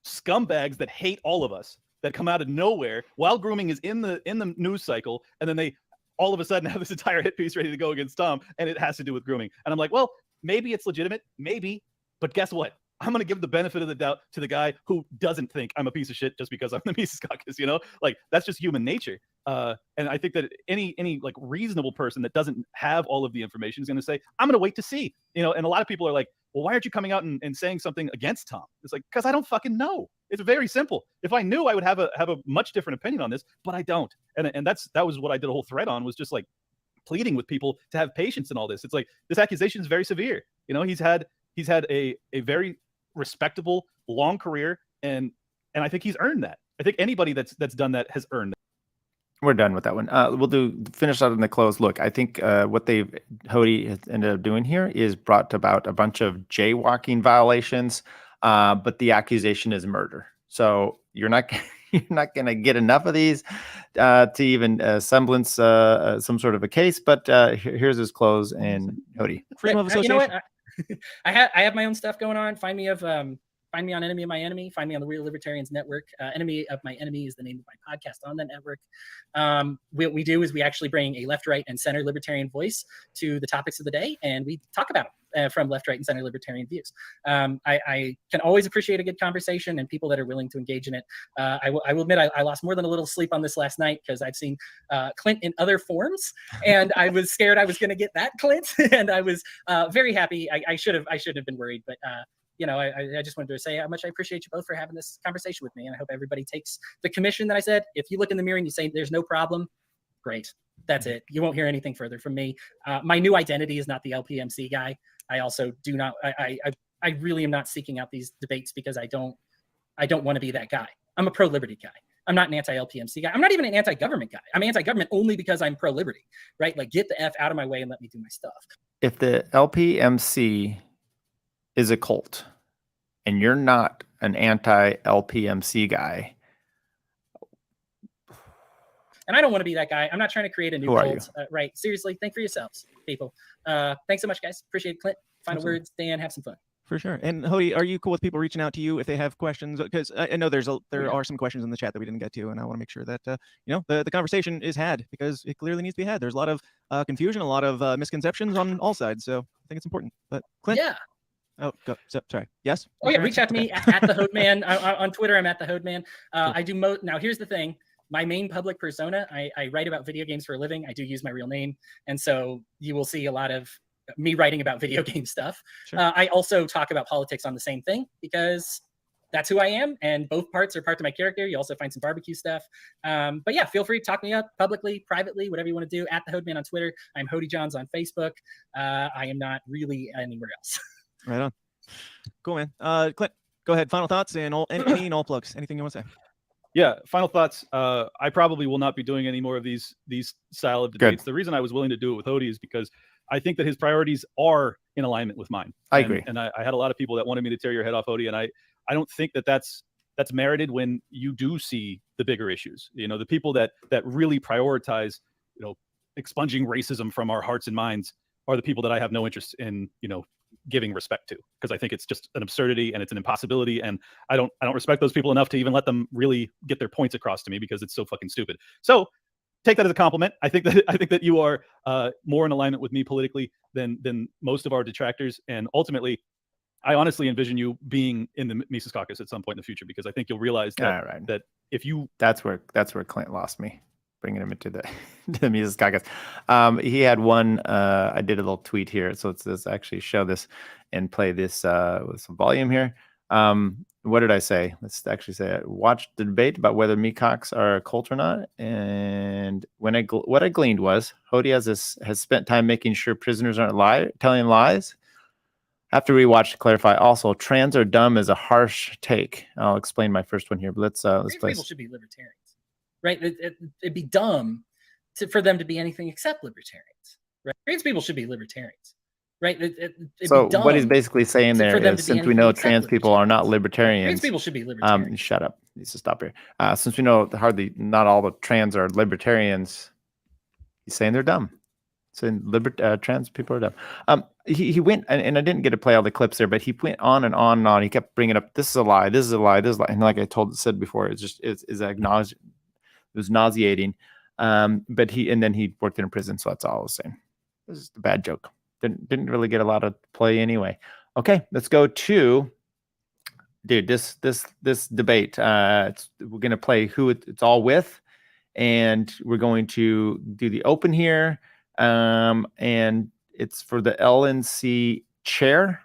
Speaker 9: scumbags that hate all of us that come out of nowhere while grooming is in the news cycle, and then they all of a sudden have this entire hit piece ready to go against Tom, and it has to do with grooming. And I'm like, well, maybe it's legitimate, maybe, but guess what? I'm going to give the benefit of the doubt to the guy who doesn't think I'm a piece of shit just because I'm the Mises Caucus, you know? Like, that's just human nature. And I think that any like reasonable person that doesn't have all of the information is going to say, I'm going to wait to see, you know? And a lot of people are like, well, why aren't you coming out and saying something against Tom? It's like, because I don't fucking know. It's very simple. If I knew, I would have a much different opinion on this, but I don't. And that was what I did a whole thread on, was just like pleading with people to have patience in all this. It's like, this accusation is very severe. You know, he's had a very respectable, long career, and I think he's earned that. I think anybody that's done that has earned that.
Speaker 7: We're done with that one. We'll finish out in the close. Look, I think what Hodey has ended up doing here is brought about a bunch of jaywalking violations, but the accusation is murder. So you're not going to get enough of these to even semblance some sort of a case. But here's his close, and Hodey.
Speaker 8: Freedom of association.
Speaker 10: You know what? I have my own stuff going on. Find me on Enemy of My Enemy. Find me on the Real Libertarians Network. Enemy of My Enemy is the name of my podcast on that network. What we do is we actually bring a left, right, and center libertarian voice to the topics of the day, and we talk about them from left, right, and center libertarian views. I can always appreciate a good conversation and people that are willing to engage in it. I will admit I lost more than a little sleep on this last night because I've seen Clint in other forms, and I was scared I was going to get that Clint, and I was very happy. I should have been worried, but you know, I just wanted to say how much I appreciate you both for having this conversation with me. And I hope everybody takes the commission that I said. If you look in the mirror and you say there's no problem, great. That's it. You won't hear anything further from me. My new identity is not the LPMC guy. I also do not, I really am not seeking out these debates because I don't want to be that guy. I'm a pro-liberty guy. I'm not an anti-LPMC guy. I'm not even an anti-government guy. I'm anti-government only because I'm pro-liberty, right? Like, get the F out of my way and let me do my stuff.
Speaker 7: If the LPMC is a cult and you're not an anti-LPMC guy,
Speaker 10: and I don't want to be that guy. I'm not trying to create a new cult. Right. Seriously, think for yourselves, people. Thanks so much, guys. Appreciate it, Clint. Final words, Dan, have some fun.
Speaker 8: For sure. And Hodey, are you cool with people reaching out to you if they have questions? Because I know there are some questions in the chat that we didn't get to, and I want to make sure that the conversation is had, because it clearly needs to be had. There's a lot of confusion, a lot of misconceptions on all sides, so I think it's important. But Clint,
Speaker 10: yeah.
Speaker 8: Oh, go. Sorry. Yes.
Speaker 10: Oh yeah. Reach out to me at the Hodeman on Twitter. I'm at the Hodeman. I do now. Here's the thing. My main public persona. I write about video games for a living. I do use my real name, and so you will see a lot of me writing about video game stuff. Sure. I also talk about politics on the same thing because that's who I am, and both parts are part of my character. You also find some barbecue stuff. But yeah, feel free to talk me up publicly, privately, whatever you want to do. At the Hodeman on Twitter. I'm Hodey Johns on Facebook. I am not really anywhere else.
Speaker 8: Right on. Cool, man. Clint, go ahead. Final thoughts and any and all plugs. Anything you want to say?
Speaker 9: Yeah, final thoughts. I probably will not be doing any more of these style of debates. Good. The reason I was willing to do it with Hodey is because I think that his priorities are in alignment with mine.
Speaker 7: I agree.
Speaker 9: And I had a lot of people that wanted me to tear your head off, Hodey, and I don't think that's merited when you do see the bigger issues. You know, the people that really prioritize, expunging racism from our hearts and minds are the people that I have no interest in, giving respect to, because I think it's just an absurdity and it's an impossibility, and I don't respect those people enough to even let them really get their points across to me, because it's so fucking stupid. So take that as a compliment. I think that you are more in alignment with me politically than most of our detractors, and ultimately I honestly envision you being in the Mises Caucus at some point in the future, because I think you'll realize that that if you
Speaker 7: that's where Clint lost me, bringing him into the Mises Caucus. He had one. I did a little tweet here, so let's actually show this and play this with some volume here. What did I say? Let's actually say it. Watch the debate about whether Mecox are a cult or not. And what I gleaned was Hodey has spent time making sure prisoners aren't telling lies. After we watch to clarify, also trans are dumb is a harsh take. I'll explain my first one here, but let's play.
Speaker 10: People should be libertarians. Right, it'd be dumb for them to be anything except libertarians. Right, trans people should be libertarians. Right.
Speaker 7: So what he's basically saying there is, since we know trans people are not libertarians,
Speaker 10: trans people should be libertarians.
Speaker 7: Shut up. He needs to stop here. Since we know not all the trans are libertarians, he's saying they're dumb. Saying trans people are dumb. He went, and I didn't get to play all the clips there, but he went on and on and on. He kept bringing up, this is a lie, this is a lie, this is a lie. And like I said before, it's acknowledged. It was nauseating, but then he worked in a prison, so that's all I was saying. This is a bad joke. Didn't really get a lot of play anyway. Okay, let's go to, dude, this debate. We're gonna play who it's all with, and we're going to do the open here, and it's for the LNC chair.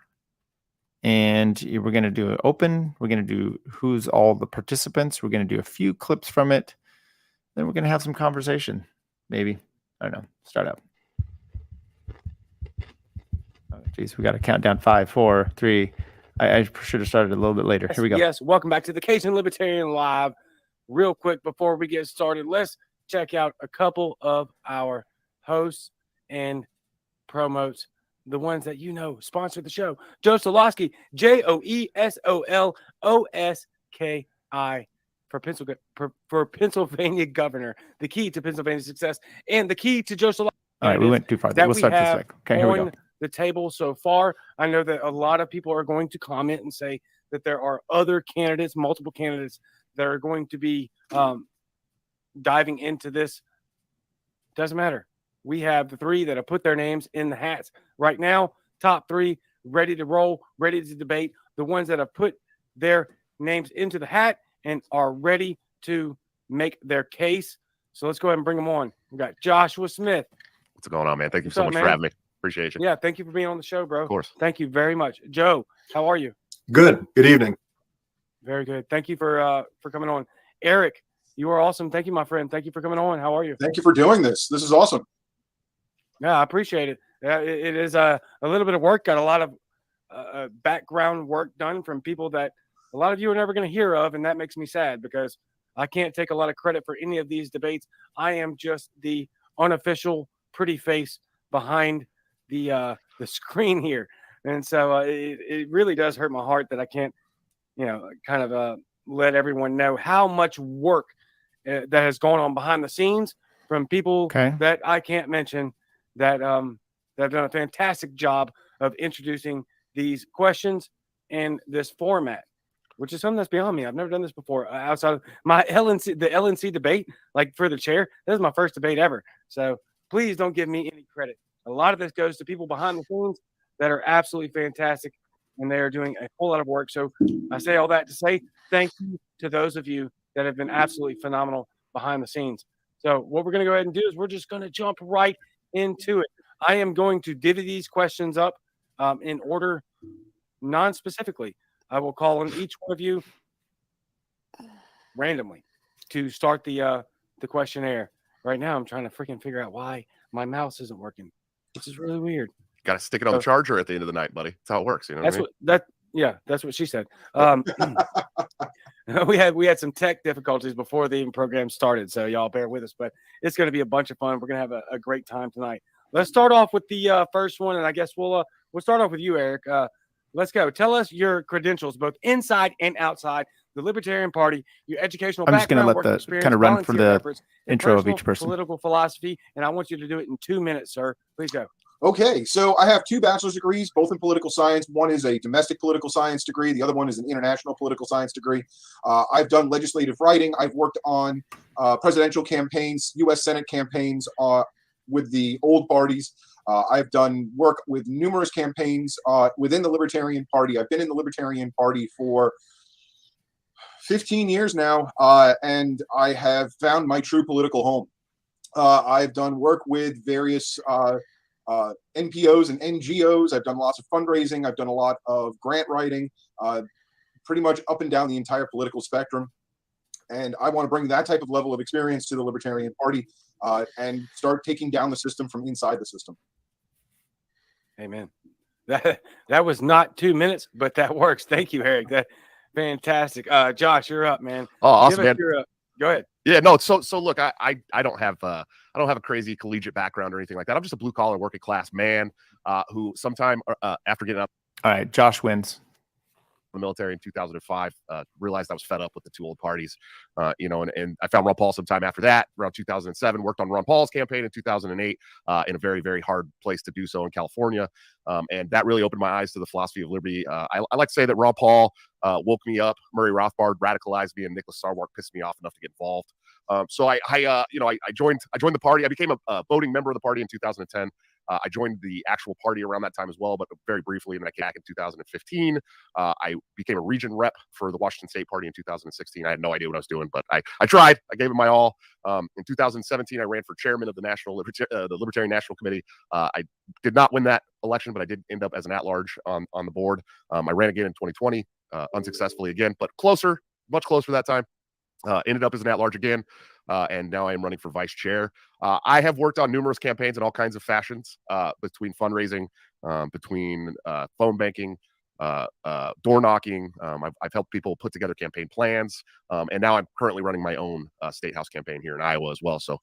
Speaker 7: And we're going to do an open. We're going to do who's all the participants. We're going to do a few clips from it. Then we're going to have some conversation. Maybe. I don't know. Start up. Oh, geez, we got to count down 5, 4, 3. I should have started a little bit later. Here we go.
Speaker 11: Yes, welcome back to the Cajun Libertarian Live. Real quick before we get started, let's check out a couple of our hosts and promotes, the ones that you know sponsor the show. Joe Solosky, JoeSoloski for Pennsylvania governor. The key to Pennsylvania success and the key to Joe Solosky.
Speaker 7: All right, we went too far. We'll start this way. Okay, here we go.
Speaker 11: The table so far. I know that a lot of people are going to comment and say that there are other candidates, multiple candidates that are going to be diving into this. Doesn't matter. We have the 3 that have put their names in the hats right now. Top 3 ready to roll, ready to debate. The ones that have put their names into the hat and are ready to make their case. So let's go ahead and bring them on. We got Joshua Smith.
Speaker 12: What's going on, man? Thank you so much for having me. Appreciate you.
Speaker 11: Yeah, thank you for being on the show, bro.
Speaker 12: Of course.
Speaker 11: Thank you very much. Joe, how are you?
Speaker 13: Good. Good evening.
Speaker 11: Very good. Thank you for coming on. Eric, you are awesome. Thank you, my friend. Thank you for coming on. How are you?
Speaker 13: Thank you for doing this. This is awesome.
Speaker 11: Yeah, I appreciate it. It is a little bit of work. Got a lot of background work done from people that a lot of you are never going to hear of, and that makes me sad because I can't take a lot of credit for any of these debates. I am just the unofficial pretty face behind the screen here, and so it really does hurt my heart that I can't, kind of let everyone know how much work that has gone on behind the scenes from people that I can't mention that have done a fantastic job of introducing these questions and this format, which is something that's beyond me. I've never done this before outside of my the LNC debate, like for the chair. This is my first debate ever, so please don't give me any credit. A lot of this goes to people behind the scenes that are absolutely fantastic, and they are doing a whole lot of work. So I say all that to say thank you to those of you that have been absolutely phenomenal behind the scenes. So what we're going to go ahead and do is we're just going to jump right into it. I am going to divvy these questions up in order, non-specifically. I will call on each one of you randomly to start the questionnaire. Right now, I'm trying to freaking figure out why my mouse isn't working. This is really weird.
Speaker 12: Got to stick it on the charger at the end of the night, buddy. That's how it works. You know
Speaker 11: that's what she said. We had some tech difficulties before the program started, so y'all bear with us. But it's going to be a bunch of fun. We're going to have a great time tonight. Let's start off with the first one, and I guess we'll start off with you, Eric. Let's go. Tell us your credentials, both inside and outside the Libertarian Party, your educational background.
Speaker 7: I'm just going to let the kind of run for the intro of each person.
Speaker 11: Political philosophy, and I want you to do it in 2 minutes, sir. Please go.
Speaker 13: Okay, so I have 2 bachelor's degrees, both in political science. One is a domestic political science degree. The other one is an international political science degree. I've done legislative writing. I've worked on presidential campaigns, U.S. Senate campaigns with the old parties. I've done work with numerous campaigns within the Libertarian Party. I've been in the Libertarian Party for 15 years now, and I have found my true political home. I've done work with various NPOs and NGOs. I've done lots of fundraising. I've done a lot of grant writing, pretty much up and down the entire political spectrum. And I want to bring that type of level of experience to the Libertarian Party and start taking down the system from inside the system.
Speaker 11: Amen. That was not 2 minutes, but that works. Thank you, Eric. That fantastic. Josh, you're up, man.
Speaker 12: Oh, awesome, man.
Speaker 11: Go ahead.
Speaker 12: Yeah, no. So look, I don't have a crazy collegiate background or anything like that. I'm just a blue collar working class man who sometime after getting up.
Speaker 7: All right, Josh wins.
Speaker 12: The military in 2005, realized I was fed up with the 2 old parties, and I found Ron Paul sometime after that, around 2007, worked on Ron Paul's campaign in 2008 in a very, very hard place to do so in California. And that really opened my eyes to the philosophy of liberty. I like to say that Ron Paul woke me up. Murray Rothbard radicalized me, and Nicholas Sarwark pissed me off enough to get involved. So I joined the party. I became a voting member of the party in 2010. I joined the actual party around that time as well, but very briefly. And then I came back in 2015. I became a region rep for the Washington State Party in 2016. I had no idea what I was doing, but I tried. I gave it my all. In 2017, I ran for chairman of the the Libertarian National Committee. I did not win that election, but I did end up as an at-large on the board. I ran again in 2020, unsuccessfully again, but closer, much closer that time. Ended up as an at-large again, and now I am running for vice chair. I have worked on numerous campaigns in all kinds of fashions, between fundraising, between phone banking, door knocking. I've helped people put together campaign plans, and now I'm currently running my own state house campaign here in Iowa as well. So,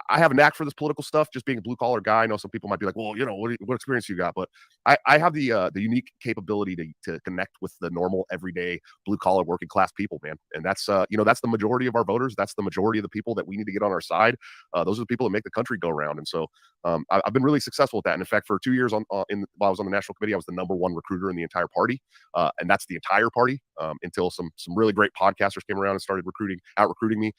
Speaker 12: I have a knack for this political stuff, just being a blue collar guy. I know some people might be like, well, what experience you got? But I have the unique capability to connect with the normal, everyday, blue collar, working class people, man. And that's that's the majority of our voters. That's the majority of the people that we need to get on our side. Those are the people that make the country go round. And so I've been really successful with that. And in fact, for 2 years while I was on the national committee, I was the #1 recruiter in the entire party. And that's the entire party, until some really great podcasters came around and started out recruiting me.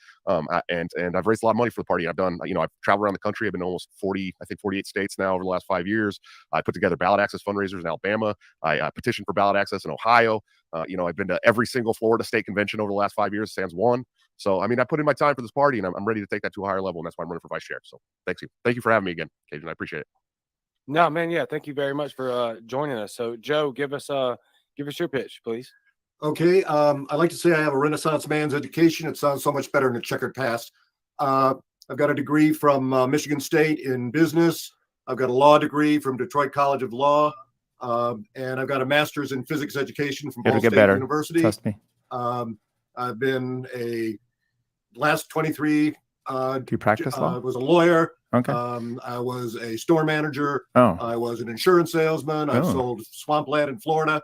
Speaker 12: And I've raised a lot of money for the party. I've done, I've traveled around the country. I've been to almost 48 states now over the last 5 years. I put together ballot access fundraisers in Alabama. I petitioned for ballot access in Ohio. I've been to every single Florida state convention over the last 5 years, sans one. So, I put in my time for this party, and I'm ready to take that to a higher level, and that's why I'm running for vice chair. So, thank you for having me again, Cajun. I appreciate it.
Speaker 11: No, man, yeah, thank you very much for joining us. So, Joe, give us your pitch, please.
Speaker 14: Okay, I like to say I have a Renaissance man's education. It sounds so much better than a checkered past. I've got a degree from Michigan State in business. I've got a law degree from Detroit College of Law, and I've got a master's in physics education from Ball State University.
Speaker 7: Trust me.
Speaker 14: I've been last 23.
Speaker 7: Do you practice law?
Speaker 14: I was a lawyer.
Speaker 7: Okay.
Speaker 14: I was a store manager.
Speaker 7: Oh.
Speaker 14: I was an insurance salesman. I've sold swampland in Florida.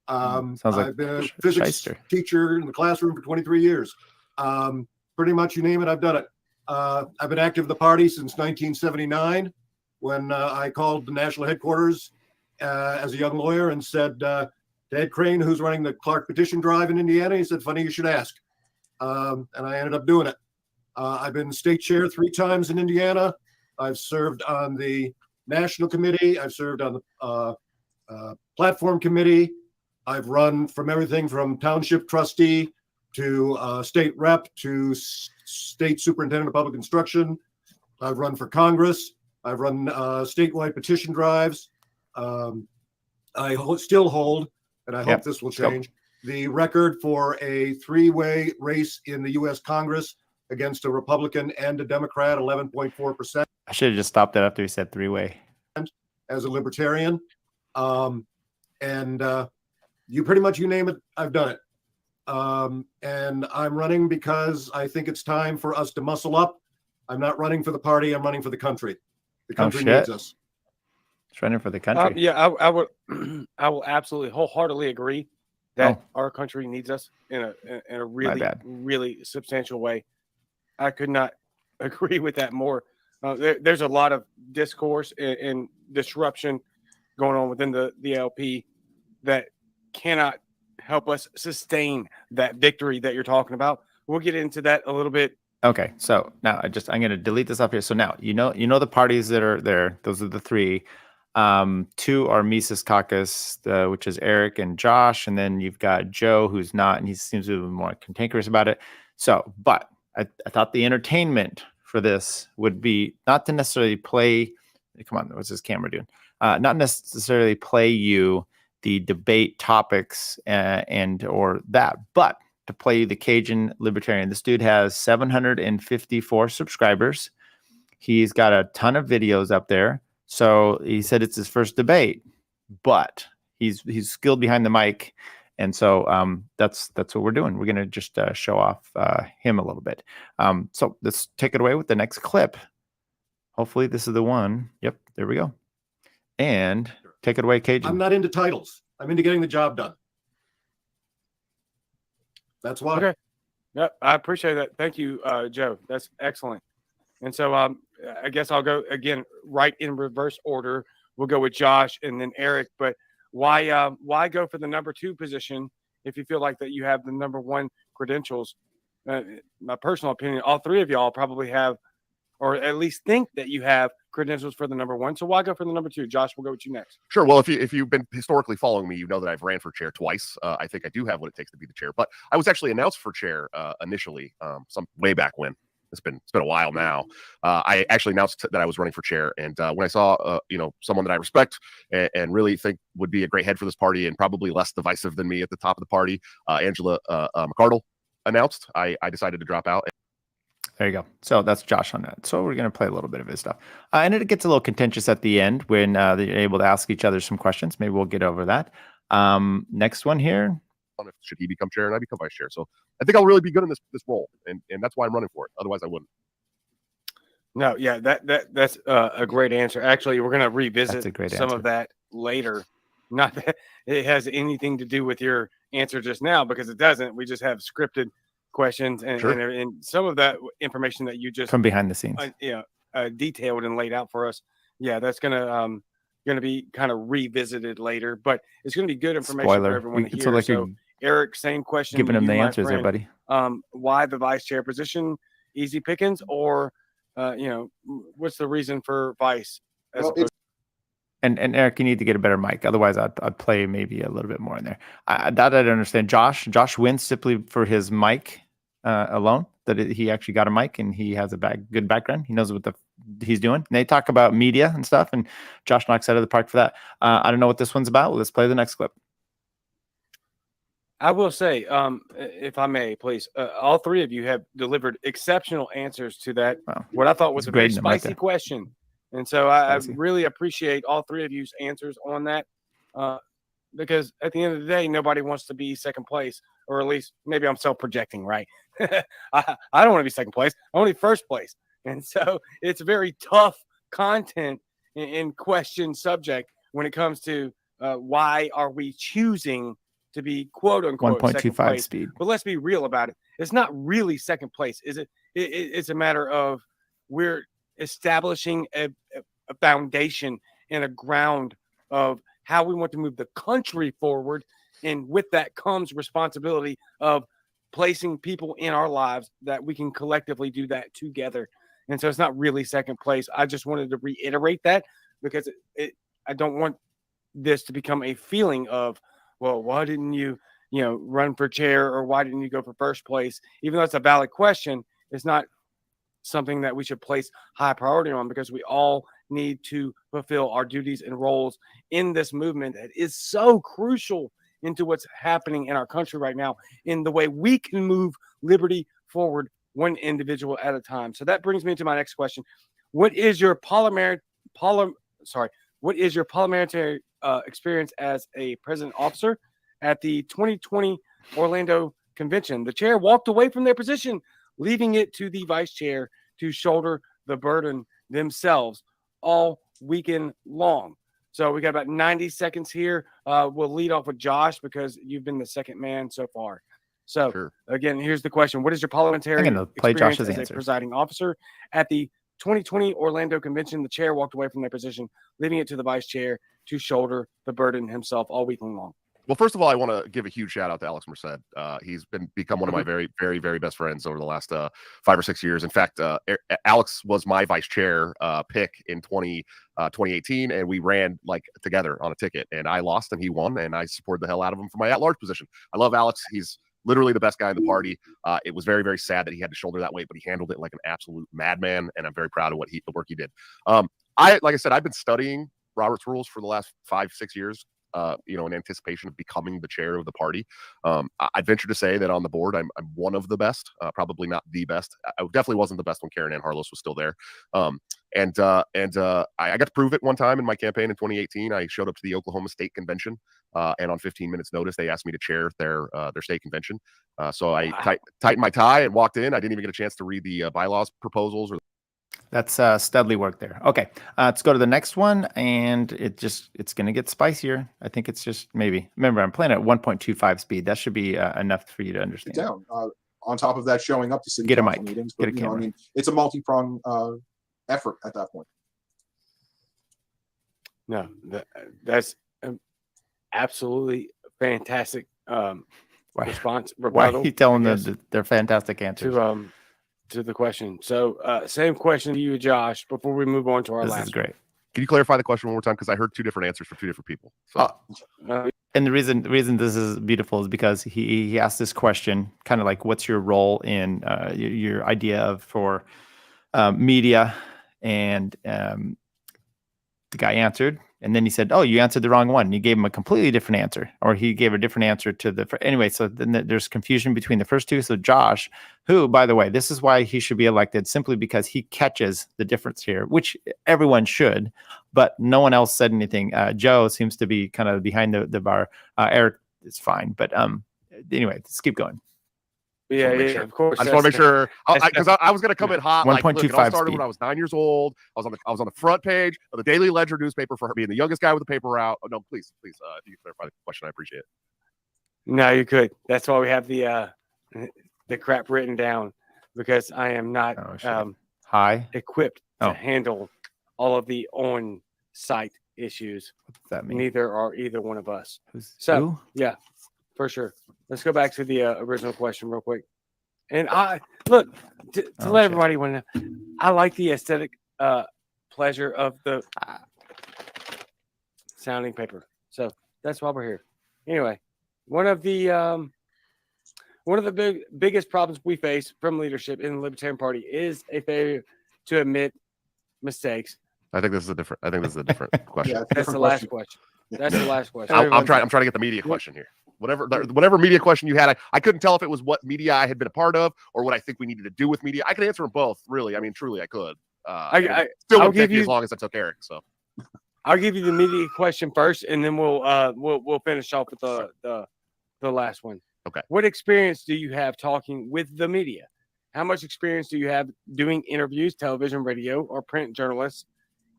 Speaker 7: Sounds like
Speaker 14: I've been a physics teacher in the classroom for 23 years. Pretty much you name it, I've done it. I've been active in the party since 1979, when I called the national headquarters as a young lawyer and said, Ed Crane, who's running the Clark petition drive in Indiana, he said, funny you should ask. And I ended up doing it. I've been state chair 3 times in Indiana. I've served on the national committee. I've served on the platform committee. I've run from everything from township trustee to state rep to state superintendent of public instruction. I've run for Congress. I've run statewide petition drives. I still hold, and I hope this will change, the record for a 3-way race in the U.S. Congress against a Republican and a Democrat, 11.4%.
Speaker 7: I should have just stopped that after he said 3-way.
Speaker 14: As a libertarian. You pretty much, you name it, I've done it. And I'm running because I think it's time for us to muscle up. I'm not running for the party. I'm running for the country. The country needs us.
Speaker 7: It's running for the country.
Speaker 11: I will absolutely wholeheartedly agree that our country needs us in a really substantial way. I could not agree with that more. There's a lot of discourse and disruption going on within the LP that cannot help us sustain that victory that you're talking about. We'll get into that a little bit.
Speaker 7: Okay, so now I'm going to delete this off here. So now you know the parties that are there. Those are the 3. 2 are Mises Caucus, which is Eric and Josh, and then you've got Joe, who's not, and he seems to be more cantankerous about it. So, but I thought the entertainment for this would be not to necessarily play. Come on, what's this camera doing? Not necessarily play you the debate topics or that, but to play the Cajun Libertarian. This dude has 754 subscribers. He's got a ton of videos up there. So he said it's his first debate, but he's skilled behind the mic. And so that's what we're doing. We're going to just show off him a little bit. So let's take it away with the next clip. Hopefully this is the one. Yep, there we go. And take it away, Cajun.
Speaker 14: I'm not into titles. I'm into getting the job done. That's why.
Speaker 11: Okay. Yep, I appreciate that. Thank you, Joe. That's excellent. And so I guess I'll go again right in reverse order. We'll go with Josh and then Eric. But why go for the number 2 position if you feel like that you have the number 1 credentials? My personal opinion, all 3 of y'all probably have or at least think that you have credentials for the number one. So why go for the number two? Josh, we'll go with you next.
Speaker 12: Sure. Well, if you've been historically following me, you know that I've ran for chair twice. I think I do have what it takes to be the chair. But I was actually announced for chair initially, some way back when. It's been a while now. I actually announced that I was running for chair, and when I saw someone that I respect and really think would be a great head for this party and probably less divisive than me at the top of the party, Angela McArdle announced, I decided to drop out.
Speaker 7: There you go. So that's Josh on that. So we're going to play a little bit of his stuff. And it gets a little contentious at the end when they're able to ask each other some questions. Maybe we'll get over that. Next one here.
Speaker 12: Should he become chair and I become vice chair? So I think I'll really be good in this role, and that's why I'm running for it. Otherwise, I wouldn't.
Speaker 11: No, yeah, that's a great answer. Actually, we're going to revisit some of that later. Not that it has anything to do with your answer just now, because it doesn't. We just have scripted questions, and,
Speaker 7: Sure.
Speaker 11: and some of that information that you just
Speaker 7: From behind the scenes.
Speaker 11: Detailed and laid out for us. Yeah, that's going to be kind of revisited later, but it's going to be good information
Speaker 7: Spoiler.
Speaker 11: for everyone to
Speaker 7: It's
Speaker 11: hear.
Speaker 7: like
Speaker 11: So,
Speaker 7: you're
Speaker 11: Eric, same question.
Speaker 7: giving
Speaker 11: to
Speaker 7: him
Speaker 11: you,
Speaker 7: the
Speaker 11: my
Speaker 7: answers there,
Speaker 11: friend.
Speaker 7: buddy.
Speaker 11: Why the vice chair position? Easy pickings, or what's the reason for vice?
Speaker 7: And Eric, you need to get a better mic. Otherwise, I'd play maybe a little bit more in there. I don't understand. Josh wins simply for his mic alone. He actually got a mic and he has a good background. He knows what he's doing. And they talk about media and stuff, and Josh knocks out of the park for that. I don't know what this one's about. Let's play the next clip.
Speaker 11: I will say, if I may, please, all three of you have delivered exceptional answers to that.
Speaker 7: Wow.
Speaker 11: What I thought was a very
Speaker 7: Grading them right
Speaker 11: spicy
Speaker 7: there.
Speaker 11: question. And so I
Speaker 7: Spicy.
Speaker 11: really appreciate all three of you's answers on that, because at the end of the day, nobody wants to be second place, or at least maybe I'm self-projecting, right? I don't want to be second place. I want to be first place. And so it's very tough content in question subject when it comes to why are we choosing to be quote unquote
Speaker 7: 1.25 speed.
Speaker 11: But let's be real about it. It's not really second place, is it? It's a matter of we're establishing a foundation and a ground of how we want to move the country forward. And with that comes responsibility of placing people in our lives that we can collectively do that together. And so it's not really second place. I just wanted to reiterate that, because I don't want this to become a feeling of, well, why didn't you run for chair, or why didn't you go for first place? Even though it's a valid question, it's not something that we should place high priority on, because we all need to fulfill our duties and roles in this movement that is so crucial into what's happening in our country right now, in the way we can move liberty forward one individual at a time. So that brings me to my next question. What is your parliamentary experience as a president officer? At the 2020 Orlando convention, the chair walked away from their position, leaving it to the vice chair to shoulder the burden themselves all weekend long. So we got about 90 seconds here. We'll lead off with Josh, because you've been the second man so far. So Again, here's the question. What is your parliamentary experience as a presiding officer? At the 2020 Orlando convention, the chair walked away from their position, leaving it to the vice chair to shoulder the burden himself all weekend long.
Speaker 12: Well, first of all, I want to give a huge shout out to Alex Merced. He's become one of my very, very, very best friends over the last 5 or 6 years. In fact, Alex was my vice chair pick in 2018, and we ran together on a ticket. And I lost, and he won, and I supported the hell out of him for my at-large position. I love Alex. He's literally the best guy in the party. It was very, very sad that he had to shoulder that weight, but he handled it like an absolute madman, and I'm very proud of the work he did. Like I said, I've been studying Robert's rules for the last 5, 6 years. In anticipation of becoming the chair of the party. I'd venture to say that on the board, I'm one of the best, probably not the best. I definitely wasn't the best when Karen Ann Harlos was still there. I got to prove it one time in my campaign in 2018. I showed up to the Oklahoma State Convention, and on 15 minutes notice, they asked me to chair their state convention. So I tightened my tie and walked in. I didn't even get a chance to read the bylaws proposals or.
Speaker 7: That's studly work there. Okay, let's go to the next one, and it's going to get spicier. I think it's just maybe. Remember, I'm playing at 1.25 speed. That should be enough for you to understand.
Speaker 13: Down. On top of that, showing up to city
Speaker 7: Get a
Speaker 13: council
Speaker 7: mic.
Speaker 13: meetings.
Speaker 7: Get a
Speaker 13: But,
Speaker 7: camera.
Speaker 13: it's a multi-pronged effort at that point.
Speaker 11: No, that's absolutely fantastic response.
Speaker 7: Why are
Speaker 11: Rebuttal,
Speaker 7: you telling
Speaker 11: I
Speaker 7: them
Speaker 11: guess,
Speaker 7: that they're fantastic answers?
Speaker 11: to the question. So, same question to you, Josh, before we move on to our last.
Speaker 7: This is great.
Speaker 12: Can you clarify the question one more time? Because I heard two different answers from two different people. So.
Speaker 7: And the reason this is beautiful is because he asked this question, kind of like, what's your role in your idea of for media? And the guy answered, and then he said, "Oh, you answered the wrong one." And he gave him a completely different answer, or he gave a different answer to the anyway. So then there's confusion between the first two. So Josh, who, by the way, this is why he should be elected, simply because he catches the difference here, which everyone should, but no one else said anything. Joe seems to be kind of behind the bar. Eric is fine, but anyway, let's keep going.
Speaker 11: Yeah, of course.
Speaker 12: I just want to make sure, because I was going to come in hot. Like, look, it all started when I was 9 years old. I was on the front page of the Daily Ledger newspaper for being the youngest guy with a paper route. Oh no, please, if you can clarify the question, I appreciate it.
Speaker 11: No, you could. That's why we have the crap written down, because I am not equipped to handle all of the on-site issues.
Speaker 7: What's that mean?
Speaker 11: Neither are either one of us.
Speaker 7: Who?
Speaker 11: Yeah, for sure. Let's go back to the original question real quick. And I look to let everybody know, I like the aesthetic pleasure of the sounding paper. So that's why we're here. Anyway, one of the biggest problems we face from leadership in the Libertarian Party is a failure to admit mistakes.
Speaker 12: I think this is a different question.
Speaker 11: Yeah, that's the last question. That's the last question.
Speaker 12: I'm trying to get the media question here. Whatever media question you had, I couldn't tell if it was what media I had been a part of or what I think we needed to do with media. I could answer them both, really. I mean, truly, I could. I'll give you as long as I took Eric. So
Speaker 11: I'll give you the media question first, and then we'll finish off with the last one.
Speaker 12: Okay.
Speaker 11: What experience do you have talking with the media? How much experience do you have doing interviews, television, radio, or print journalists?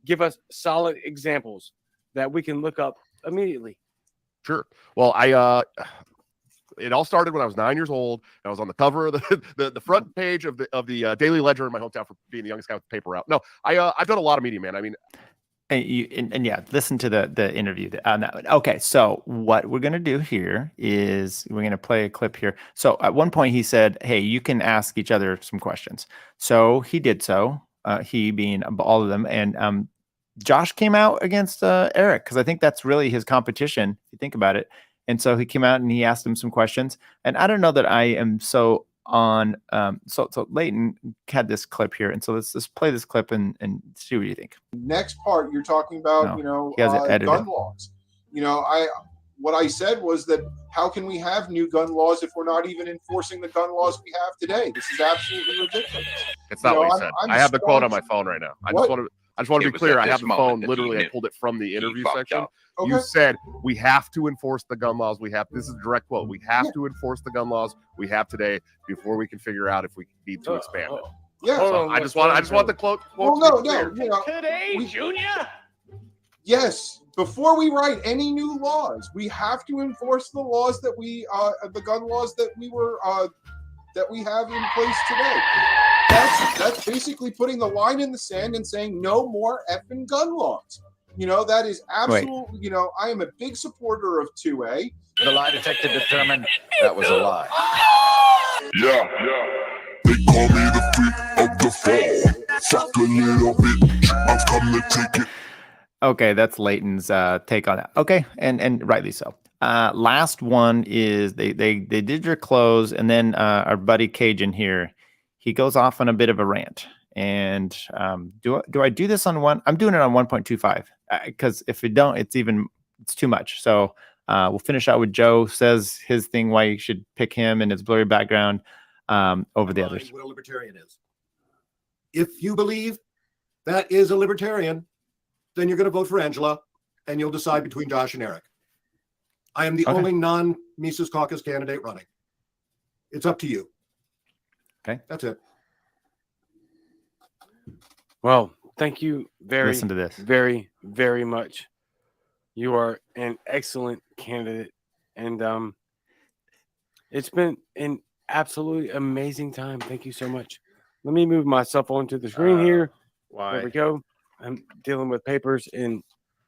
Speaker 11: Give us solid examples that we can look up immediately.
Speaker 12: Sure. Well, it all started when I was 9 years old. I was on the cover of the front page of the Daily Ledger in my hometown for being the youngest guy with the paper route. No, I've done a lot of media, man. I mean,
Speaker 7: and yeah, listen to the interview on that one. Okay, so what we're gonna do here is we're gonna play a clip here. So at one point he said, "Hey, you can ask each other some questions." So he did so. He being all of them, and Josh came out against Eric, because I think that's really his competition, if you think about it. And so he came out and he asked him some questions. And I don't know that I am so on. So Leighton had this clip here, and so let's play this clip and see what you think.
Speaker 13: Next part, you're talking about gun laws. What I said was that how can we have new gun laws if we're not even enforcing the gun laws we have today? This is absolutely ridiculous.
Speaker 12: It's not what he said. I have the quote on my phone right now. I just want to be clear. I have the phone. Literally, I pulled it from the interview section.
Speaker 13: Okay.
Speaker 12: You said we have to enforce the gun laws we have. This is a direct quote. We have to enforce the gun laws we have today before we can figure out if we need to expand it.
Speaker 13: Yeah.
Speaker 12: So I just want the quote.
Speaker 13: Well, no.
Speaker 1: Today, Junior.
Speaker 13: Yes. Before we write any new laws, we have to enforce the laws that the gun laws that we have in place today. That's basically putting the line in the sand and saying no more effing gun laws. That is absolutely. I am a big supporter of 2A.
Speaker 1: The lie detector determined that was a lie.
Speaker 15: Yeah. They call me the freak of the fall. Fuck a little bit. I've come to take it.
Speaker 7: Okay, that's Leighton's take on that. Okay, and rightly so. Last one is they did your close, and then our buddy Cajun here, he goes off on a bit of a rant. And do I do this on one? I'm doing it on 1.25 because if we don't, it's too much. So we'll finish out with Joe says his thing why you should pick him and his blurry background over the others.
Speaker 14: What a libertarian is. If you believe that is a libertarian, then you're going to vote for Angela, and you'll decide between Josh and Eric. I am the only non-Mises Caucus candidate running. It's up to you.
Speaker 7: Okay.
Speaker 14: That's it.
Speaker 11: Well, thank you
Speaker 7: Listen to this.
Speaker 11: very, very much. You are an excellent candidate, and it's been an absolutely amazing time. Thank you so much. Let me move myself onto the screen here. There we go. I'm dealing with papers and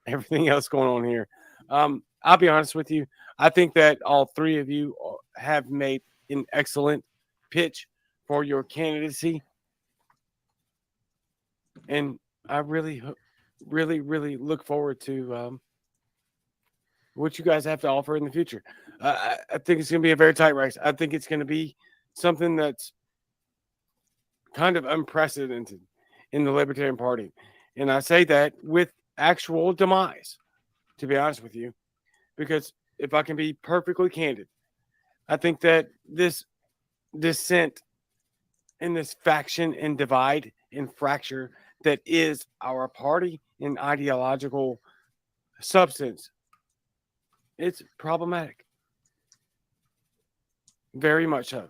Speaker 11: everything else going on here. I'll be honest with you. I think that all three of you have made an excellent pitch for your candidacy. And I really, really look forward to what you guys have to offer in the future. I think it's going to be a very tight race. I think it's going to be something that's kind of unprecedented in the Libertarian Party. And I say that with actual demise, to be honest with you, because if I can be perfectly candid, I think that this dissent and this faction and divide and fracture that is our party and ideological substance, it's problematic. Very much so.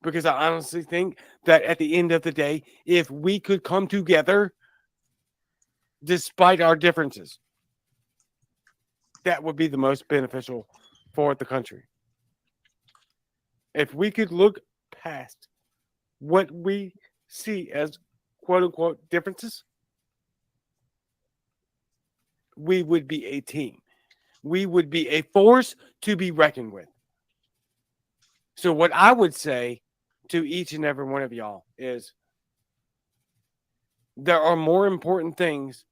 Speaker 11: Because I honestly think that at the end of the day, if we could come together despite our differences, that would be the most beneficial for the country. If we could look past what we see as quote unquote differences, we would be a team. We would be a force to be reckoned with. So what I would say to each and every one of y'all is there are more important things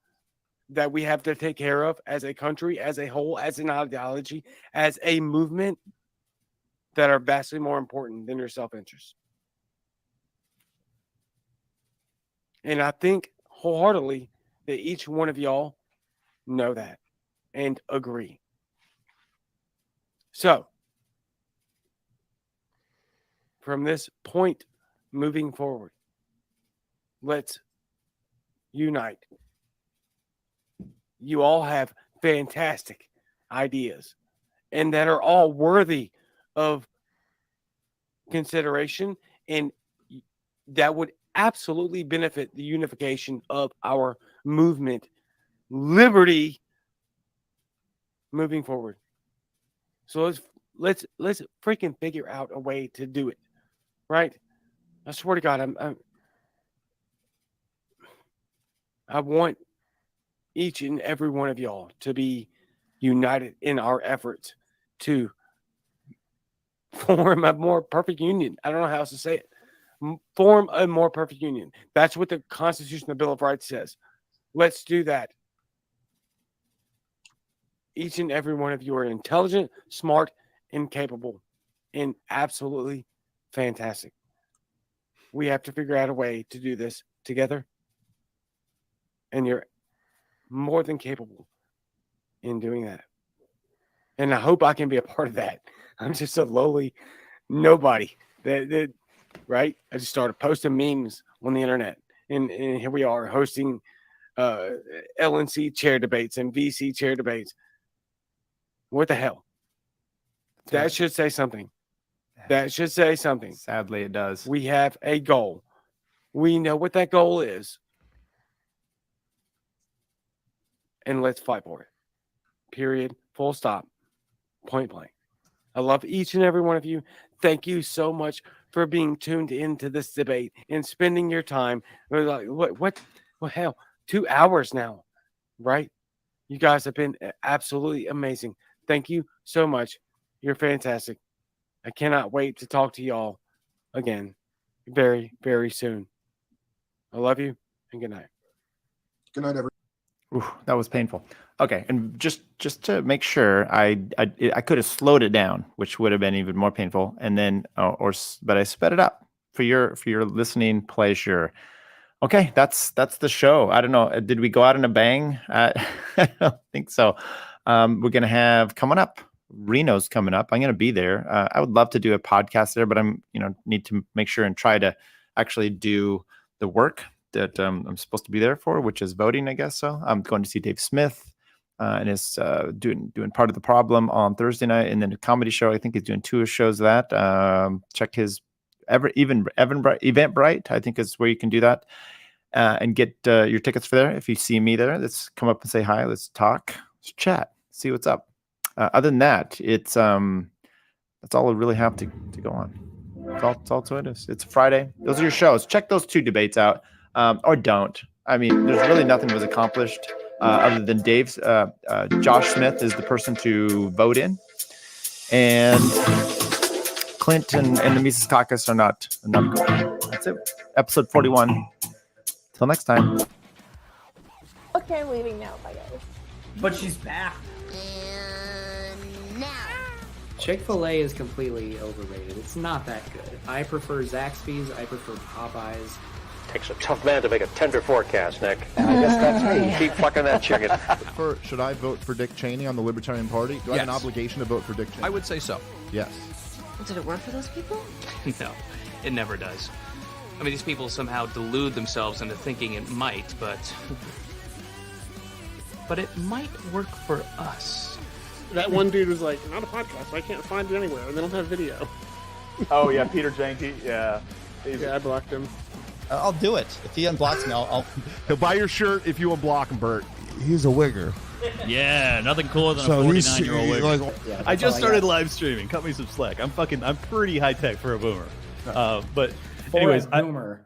Speaker 11: that we have to take care of as a country, as a whole, as an ideology, as a movement that are vastly more important than your self-interest. And I think wholeheartedly that each one of y'all know that and agree. So, from this point moving forward, let's unite. You all have fantastic ideas and that are all worthy of consideration, and that would absolutely benefit the unification of our movement, liberty, moving forward. So let's freaking figure out a way to do it, right? I swear to God, I want each and every one of y'all to be united in our efforts to form a more perfect union. I don't know how else to say it. Form a more perfect union. That's what the Constitution, the Bill of Rights says. Let's do that. Each and every one of you are intelligent, smart, and capable, and absolutely fantastic. We have to figure out a way to do this together. And you're more than capable in doing that. And I hope I can be a part of that. I'm just a lowly nobody. Right? I just started posting memes on the internet. And here we are hosting LNC chair debates and VC chair debates. What the hell? That should say something. That should say something.
Speaker 7: Sadly, it does.
Speaker 11: We have a goal. We know what that goal is. And let's fight for it. Period. Full stop. Point blank. I love each and every one of you. Thank you so much for being tuned into this debate and spending your time. Like, what hell? 2 hours now, right? You guys have been absolutely amazing. Thank you so much. You're fantastic. I cannot wait to talk to y'all again very, very soon. I love you and good night.
Speaker 13: Good night, everyone.
Speaker 7: Ooh, that was painful. Okay, and just to make sure, I could have slowed it down, which would have been even more painful, and then but I sped it up for your listening pleasure. Okay, that's the show. I don't know. Did we go out in a bang? I don't think so. We're gonna have coming up. Reno's coming up. I'm gonna be there. I would love to do a podcast there, but I'm need to make sure and try to actually do the work that I'm supposed to be there for, which is voting, I guess. So I'm going to see Dave Smith and is doing Part of the Problem on Thursday night, and then a comedy show. I think he's doing 2 shows of that. Check his Eventbrite, I think is where you can do that and get your tickets for there. If you see me there, let's come up and say hi. Let's talk. Let's chat. See what's up. Other than that, it's that's all I really have to go on. That's all it is. It's Friday. Those are your shows. Check those 2 debates out. Or don't. I mean, there's really nothing was accomplished other than Dave's. Josh Smith is the person to vote in, and Clint and the Mises Caucus are not good. That's it. Episode 41. Till next time.
Speaker 16: Okay, I'm leaving now. Bye, guys.
Speaker 17: But she's back.
Speaker 18: Chick-fil-A is completely overrated. It's not that good. I prefer Zaxby's. I prefer Popeyes.
Speaker 19: Takes a tough man to make a tender forecast, Nick. And I guess that's me. Keep fucking that chicken.
Speaker 4: Should I vote for Dick Cheney on the Libertarian Party? Do I have an obligation to vote for Dick Cheney?
Speaker 20: I would say so.
Speaker 4: Yes.
Speaker 16: Did it work for those people?
Speaker 20: No, it never does. I mean, these people somehow delude themselves into thinking it might, but it might work for us.
Speaker 21: That one dude was like, not a podcast, so I can't find it anywhere, and they don't have video.
Speaker 9: Oh yeah, Peter Janke. Yeah.
Speaker 21: Yeah, I blocked him.
Speaker 22: I'll do it. If he unblocks me, I'll...
Speaker 4: He'll buy your shirt if you unblock him, Bert.
Speaker 23: He's a wigger.
Speaker 24: Yeah, nothing cooler than a 49-year-old wigger.
Speaker 23: Yeah,
Speaker 24: I just started live streaming. Cut me some slack. I'm pretty high tech for a boomer. But anyways,
Speaker 17: boomer.